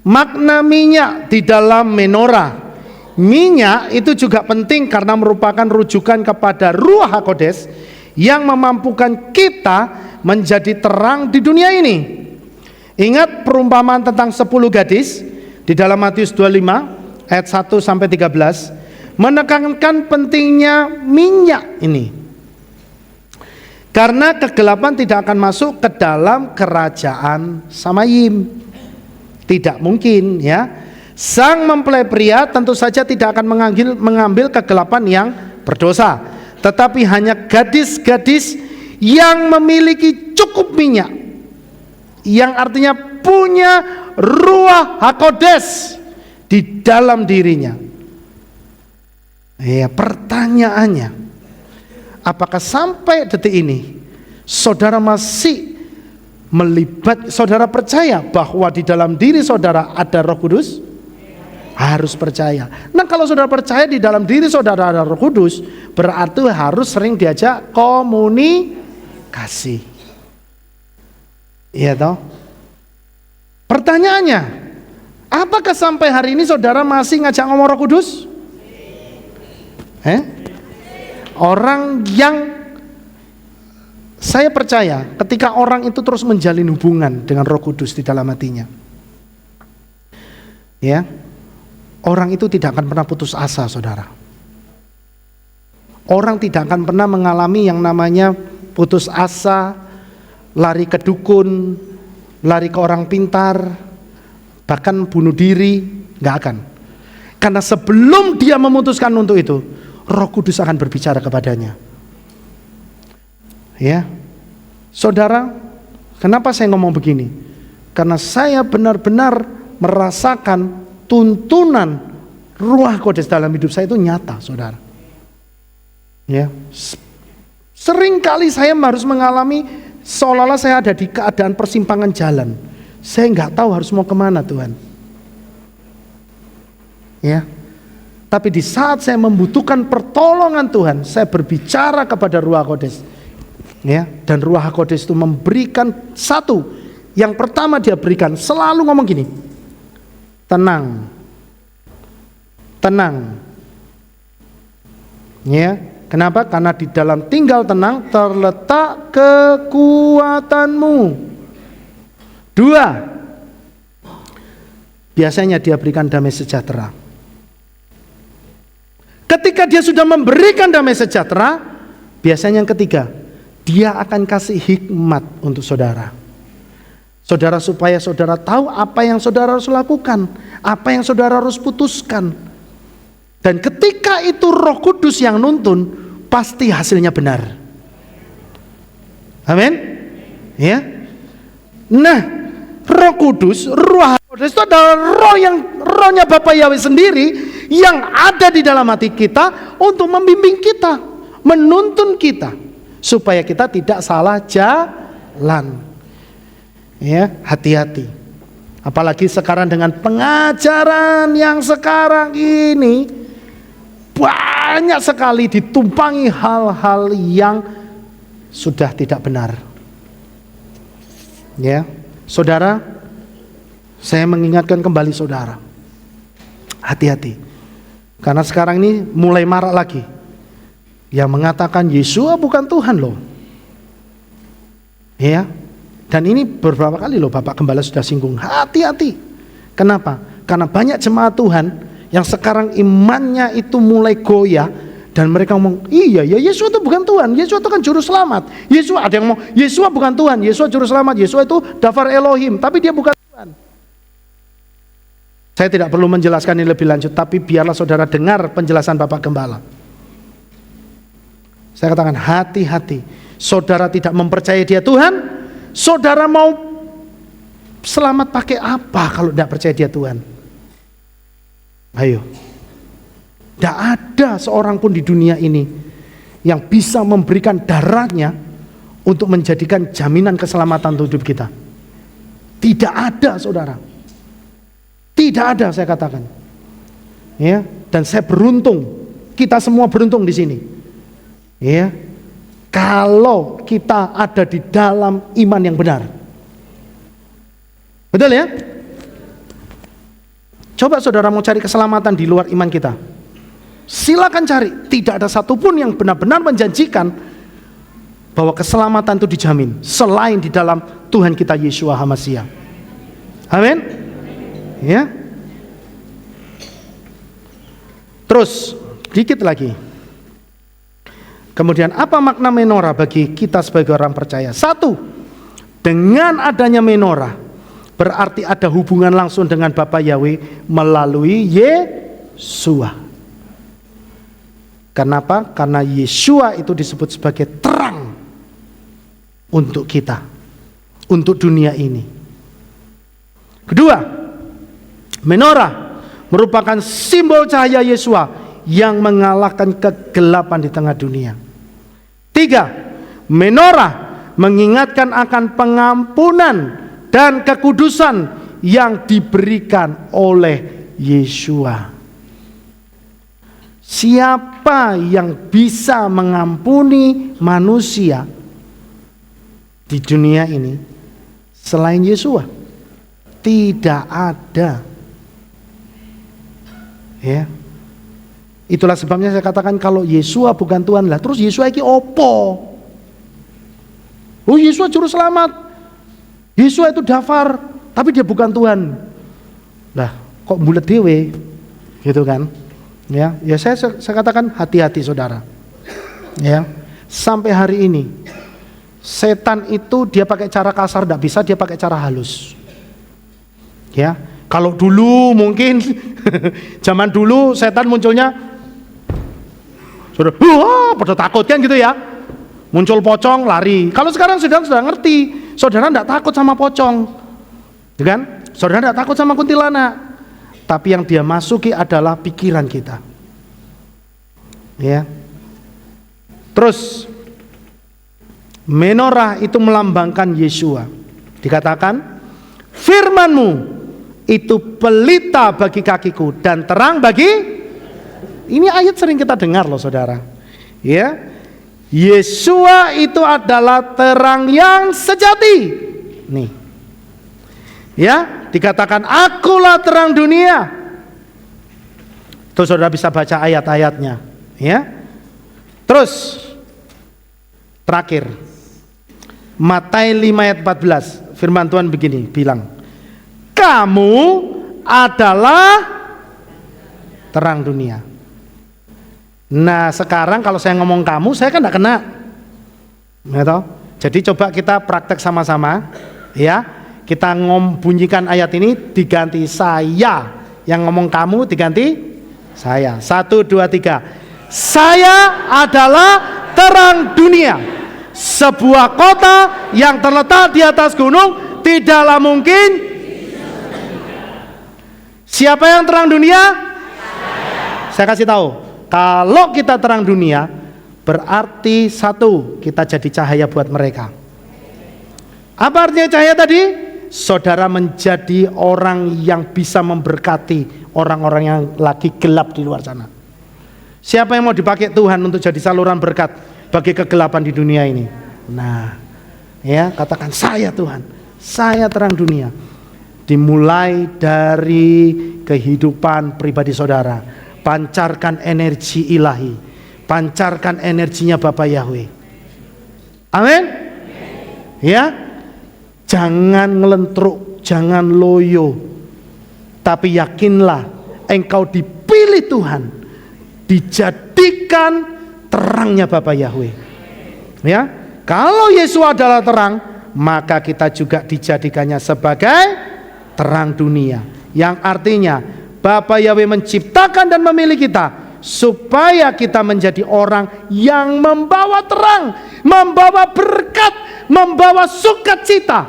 makna minyak di dalam menorah. Minyak itu juga penting karena merupakan rujukan kepada Ruach HaKodes yang memampukan kita menjadi terang di dunia ini. Ingat perumpamaan tentang 10 gadis di dalam Matius 25 ayat 1 sampai 13 menekankan pentingnya minyak ini. Karena kegelapan tidak akan masuk ke dalam kerajaan Samayim. Tidak mungkin ya. Sang mempelai pria tentu saja tidak akan mengambil kegelapan yang berdosa, tetapi hanya gadis-gadis yang memiliki cukup minyak, yang artinya punya Ruach HaKodes di dalam dirinya. Ya, pertanyaannya, apakah sampai detik ini saudara masih saudara percaya bahwa di dalam diri saudara ada Roh Kudus? Harus percaya. Nah, kalau saudara percaya di dalam diri saudara ada Roh Kudus, berarti harus sering diajak komunikasi. Iya toh? Pertanyaannya, apakah sampai hari ini saudara masih ngajak ngomong Roh Kudus? Orang yang saya percaya ketika orang itu terus menjalin hubungan dengan Roh Kudus di dalam hatinya, ya, orang itu tidak akan pernah putus asa, saudara. Orang tidak akan pernah mengalami yang namanya putus asa, lari ke dukun, lari ke orang pintar, bahkan bunuh diri, nggak akan. Karena sebelum dia memutuskan untuk itu, Roh Kudus akan berbicara kepadanya. Ya, saudara, kenapa saya ngomong begini? Karena saya benar-benar merasakan tuntunan Ruh Kudus dalam hidup saya itu nyata, saudara. Ya, sering kali saya harus mengalami seolah-olah saya ada di keadaan persimpangan jalan. Saya nggak tahu harus mau kemana, Tuhan. Ya, tapi di saat saya membutuhkan pertolongan Tuhan, saya berbicara kepada Ruh Kudus. Ya, dan Ruh Kudus itu memberikan satu. Yang pertama dia berikan, selalu ngomong gini, tenang, tenang. Ya, kenapa? Karena di dalam tinggal tenang terletak kekuatanmu. Dua, biasanya dia berikan damai sejahtera. Ketika dia sudah memberikan damai sejahtera, biasanya yang ketiga, dia akan kasih hikmat untuk saudara. Saudara, supaya saudara tahu apa yang saudara harus lakukan, apa yang saudara harus putuskan. Dan ketika itu Roh Kudus yang nuntun, pasti hasilnya benar. Amin. Ya. Nah, Roh Kudus itu adalah rohnya Bapa Yahweh sendiri yang ada di dalam hati kita untuk membimbing kita, menuntun kita supaya kita tidak salah jalan. Ya, hati-hati. Apalagi sekarang dengan pengajaran yang sekarang ini banyak sekali ditumpangi hal-hal yang sudah tidak benar. Ya, saudara, saya mengingatkan kembali saudara, hati-hati. Karena sekarang ini mulai marak lagi yang mengatakan Yesua bukan Tuhan loh. Ya. Dan ini beberapa kali loh Bapak Gembala sudah singgung, hati-hati. Kenapa? Karena banyak jemaat Tuhan yang sekarang imannya itu mulai goyah dan mereka ngomong, iya ya Yesus itu bukan Tuhan, Yesus itu kan juru selamat. Yesus, ada yang ngomong, Yesus bukan Tuhan, Yesus juru selamat, Yesus itu Dafar Elohim, tapi dia bukan Tuhan. Saya tidak perlu menjelaskan ini lebih lanjut, tapi biarlah saudara dengar penjelasan Bapak Gembala. Saya katakan hati-hati. Saudara tidak mempercayai dia Tuhan, saudara mau selamat pakai apa kalau tidak percaya dia Tuhan? Ayo. Tidak ada seorang pun di dunia ini yang bisa memberikan darahnya untuk menjadikan jaminan keselamatan untuk hidup kita. Tidak ada, saudara. Tidak ada, saya katakan. Ya, dan saya beruntung. Kita semua beruntung di sini. Ya. Kalau kita ada di dalam iman yang benar. Betul ya? Coba saudara mau cari keselamatan di luar iman kita, silakan cari. Tidak ada satupun yang benar-benar menjanjikan bahwa keselamatan itu dijamin selain di dalam Tuhan kita Yeshua HaMashiach. Amin. Ya. Terus dikit lagi. Kemudian apa makna menorah bagi kita sebagai orang percaya? Satu, dengan adanya menorah berarti ada hubungan langsung dengan Bapa Yahweh melalui Yeshua. Kenapa? Karena Yeshua itu disebut sebagai terang untuk kita, untuk dunia ini. Kedua, menorah merupakan simbol cahaya Yeshua yang mengalahkan kegelapan di tengah dunia. Tiga, menorah mengingatkan akan pengampunan dan kekudusan yang diberikan oleh Yeshua. Siapa yang bisa mengampuni manusia di dunia ini selain Yeshua? Tidak ada. Ya. Itulah sebabnya saya katakan kalau Yeshua bukan Tuhan lah, terus Yeshua iki opo? Oh, Yeshua juru selamat. Yeshua itu Dafar, tapi dia bukan Tuhan. Lah, kok bulet dewe? Gitu kan? Ya, saya katakan hati-hati saudara. Ya. Sampai hari ini setan itu dia pakai cara kasar tidak bisa, dia pakai cara halus. Ya. Kalau dulu mungkin zaman dulu setan munculnya sudah pada takut kan gitu ya. Muncul pocong lari. Kalau sekarang sudah ngerti, saudara tidak takut sama pocong, kan? Saudara tidak takut sama kuntilanak. Tapi yang dia masuki adalah pikiran kita. Ya. Terus menorah itu melambangkan Yesua. Dikatakan, firman-Mu itu pelita bagi kakiku dan terang bagi. Ini ayat sering kita dengar loh saudara. Ya, Yesua itu adalah terang yang sejati. Nih, ya, dikatakan akulah terang dunia. Tuh saudara bisa baca ayat-ayatnya. Ya, terus terakhir Matius 5 ayat 14, firman Tuhan begini, bilang, kamu adalah terang dunia. Nah sekarang kalau saya ngomong kamu, saya kan tidak kena, gitu. Jadi coba kita praktek sama-sama, ya. Kita bunyikan ayat ini, diganti saya. Yang ngomong kamu diganti saya. 1, 2, 3. Saya adalah terang dunia. Sebuah kota yang terletak di atas gunung tidaklah mungkin. Siapa yang terang dunia? Saya kasih tahu, kalau kita terang dunia, berarti satu, kita jadi cahaya buat mereka. Apa artinya cahaya tadi? Saudara menjadi orang yang bisa memberkati orang-orang yang lagi gelap di luar sana. Siapa yang mau dipakai Tuhan untuk jadi saluran berkat bagi kegelapan di dunia ini? Nah, ya, katakan saya Tuhan, saya terang dunia. Dimulai dari kehidupan pribadi saudara. Pancarkan energi ilahi, pancarkan energinya Bapa Yahweh. Amin. Ya, jangan ngelentruk, jangan loyo, tapi yakinlah engkau dipilih Tuhan, dijadikan terangnya Bapa Yahweh. Ya, kalau Yesus adalah terang, maka kita juga dijadikannya sebagai terang dunia, yang artinya Bapa Yahweh menciptakan dan memilih kita supaya kita menjadi orang yang membawa terang, membawa berkat, membawa sukacita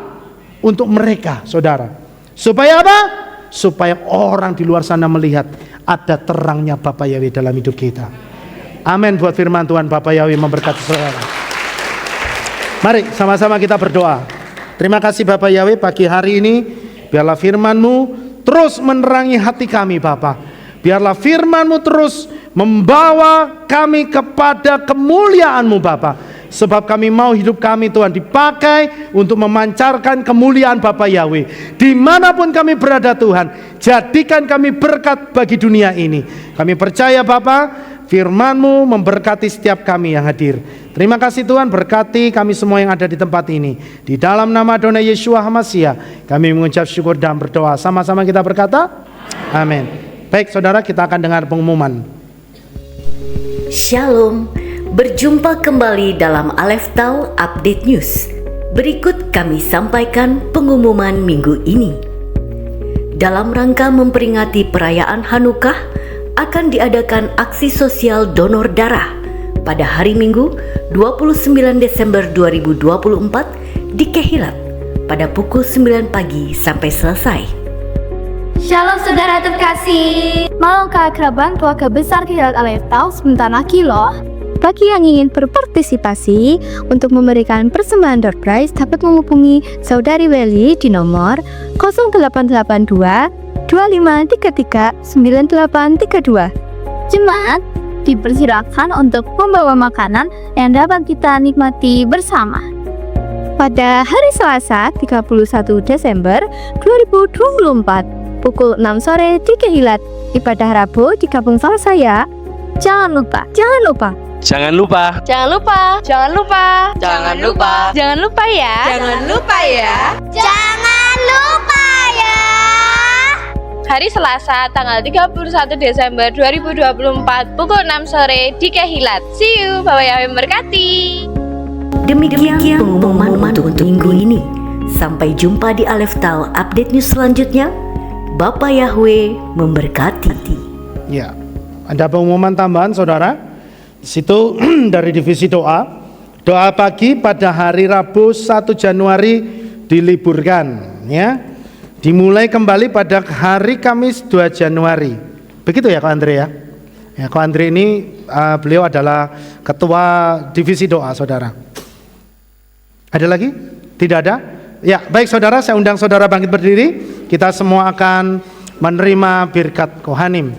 untuk mereka, saudara. Supaya apa? Supaya orang di luar sana melihat ada terangnya Bapa Yahweh dalam hidup kita. Amin buat firman Tuhan. Bapa Yahweh memberkati saudara. Mari sama-sama kita berdoa. Terima kasih Bapa Yahweh, pagi hari ini biarlah firman-Mu terus menerangi hati kami Bapa. Biarlah firman-Mu terus membawa kami kepada kemuliaan-Mu Bapa. Sebab kami mau hidup kami Tuhan dipakai untuk memancarkan kemuliaan Bapa Yahweh. Dimanapun kami berada Tuhan, jadikan kami berkat bagi dunia ini. Kami percaya Bapa, firman-Mu memberkati setiap kami yang hadir. Terima kasih Tuhan, berkati kami semua yang ada di tempat ini. Di dalam nama Adonai Yeshua HaMashiach, kami mengucap syukur dan berdoa. Sama-sama kita berkata, amin. Baik saudara, kita akan dengar pengumuman. Shalom, berjumpa kembali dalam Aleph Tau Update News. Berikut kami sampaikan pengumuman minggu ini. Dalam rangka memperingati perayaan Hanukkah, akan diadakan aksi sosial donor darah pada hari Minggu 29 Desember 2024 di Kehilat pada pukul 9 pagi sampai selesai. Shalom saudara terkasih. Mau keakraban keluarga besar Kehilat Aleph Tau sebentar lagi loh. Bagi yang ingin berpartisipasi untuk memberikan persembahan door prize dapat menghubungi Saudari Welly di nomor 0882 2533 9832. Jemaat dipersilakan untuk membawa makanan yang dapat kita nikmati bersama. Pada hari Selasa 31 Desember 2024 pukul 6 sore di Kehilat, ibadah Rabu digabung sama saya. Jangan lupa Jangan lupa Jangan lupa Jangan lupa Jangan lupa Jangan lupa Jangan lupa ya Jangan lupa ya Hari Selasa tanggal 31 Desember 2024 pukul 6 sore di Kehilat. See you, Bapak Yahweh memberkati. Demikian pengumuman untuk minggu ini. Sampai jumpa di Aleph Tau Update News selanjutnya. Bapa Yahweh memberkati. Ya, ada pengumuman tambahan saudara. Di situ dari divisi doa. Doa pagi pada hari Rabu 1 Januari diliburkan, ya. Dimulai kembali pada hari Kamis 2 Januari. Begitu ya Kak Andre ya. Ya, Kak Andre ini beliau adalah ketua divisi doa saudara. Ada lagi? Tidak ada? Ya, baik saudara, saya undang saudara bangkit berdiri. Kita semua akan menerima birkat Kohanim.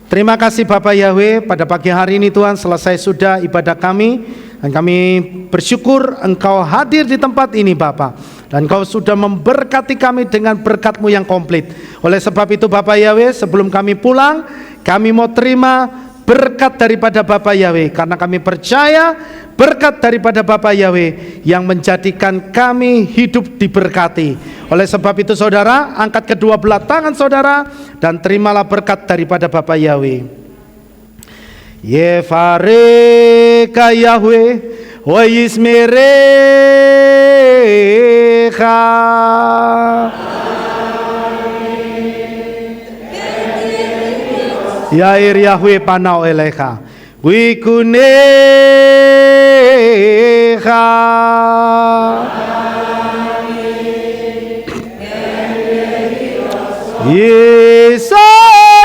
Terima kasih Bapak Yahweh, pada pagi hari ini Tuhan selesai sudah ibadah kami, dan kami bersyukur Engkau hadir di tempat ini Bapak, dan Engkau sudah memberkati kami dengan berkat-Mu yang komplit. Oleh sebab itu Bapak Yahweh, sebelum kami pulang, kami mau terima berkat daripada Bapak Yahweh, karena kami percaya berkat daripada Bapak Yahweh yang menjadikan kami hidup diberkati. Oleh sebab itu saudara, angkat kedua belah tangan saudara dan terimalah berkat daripada Bapak Yahweh. Yefareka Yahweh wa yismerecha. Yair Yahweh panau elecha wikunecha. Yesa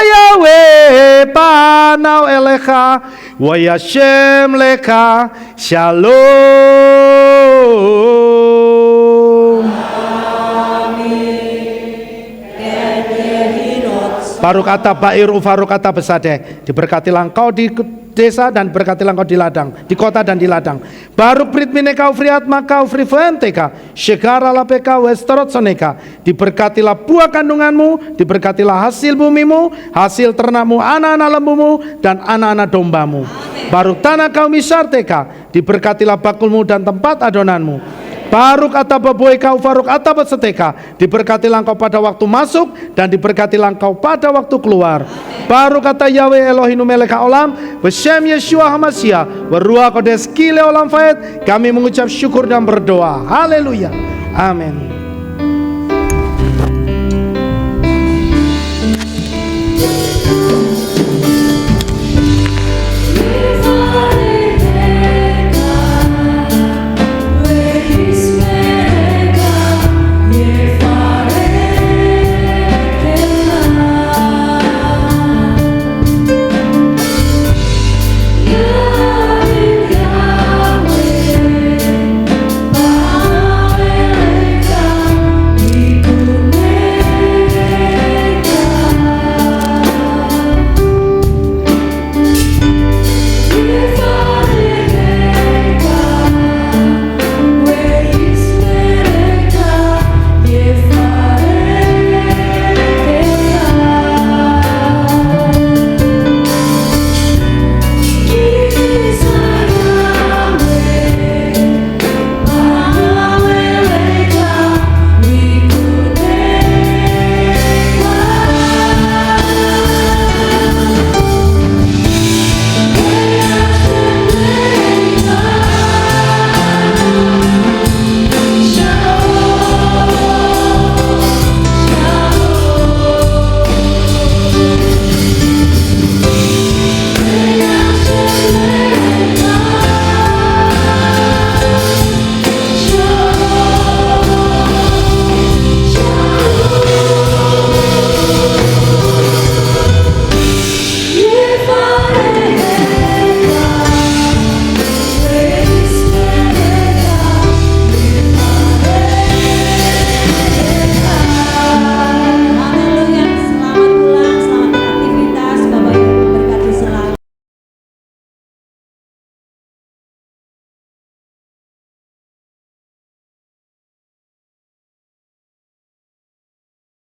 Yahweh panau elecha wa yashem lecha shalom. Baru kata Bair ufaru kata besade, diberkatilah engkau di desa dan berkatilah engkau di ladang, di kota dan di ladang. Baru prit mineka ufriat maka ufriventeka shekara lapeka westerot soneka, diberkatilah buah kandunganmu, diberkatilah hasil bumimu, hasil ternakmu, anak-anak lembumu dan anak-anak dombamu. Baru tanah kau misarteka, diberkatilah bakulmu dan tempat adonanmu. Baruk atau boika ufaruk atau seteka, diberkatilah engkau pada waktu masuk dan diberkatilah engkau pada waktu keluar. Baruk kata Yahweh Elohinu meleka olam Beshem Yeshua Hamashiach Beruah kodes kile olam faed. Kami mengucap syukur dan berdoa. Haleluya, amin.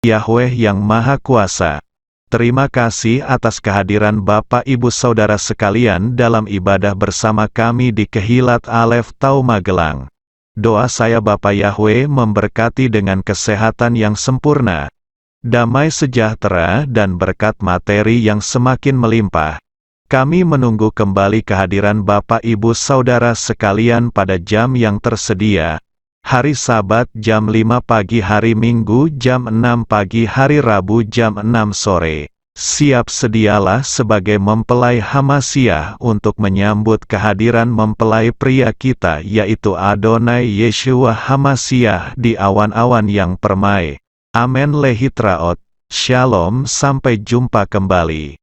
Yahweh yang Maha Kuasa, terima kasih atas kehadiran Bapak Ibu Saudara sekalian dalam ibadah bersama kami di Kehilat Alef Tau Magelang. Doa saya Bapak Yahweh memberkati dengan kesehatan yang sempurna, damai sejahtera dan berkat materi yang semakin melimpah. Kami menunggu kembali kehadiran Bapak Ibu Saudara sekalian pada jam yang tersedia. Hari Sabat jam 5 pagi, hari Minggu jam 6 pagi, hari Rabu jam 6 sore. Siap sedialah sebagai mempelai Hamasiah untuk menyambut kehadiran mempelai pria kita, yaitu Adonai Yeshua Hamasiah di awan-awan yang permai. Amen. Lehitraot. Shalom, sampai jumpa kembali.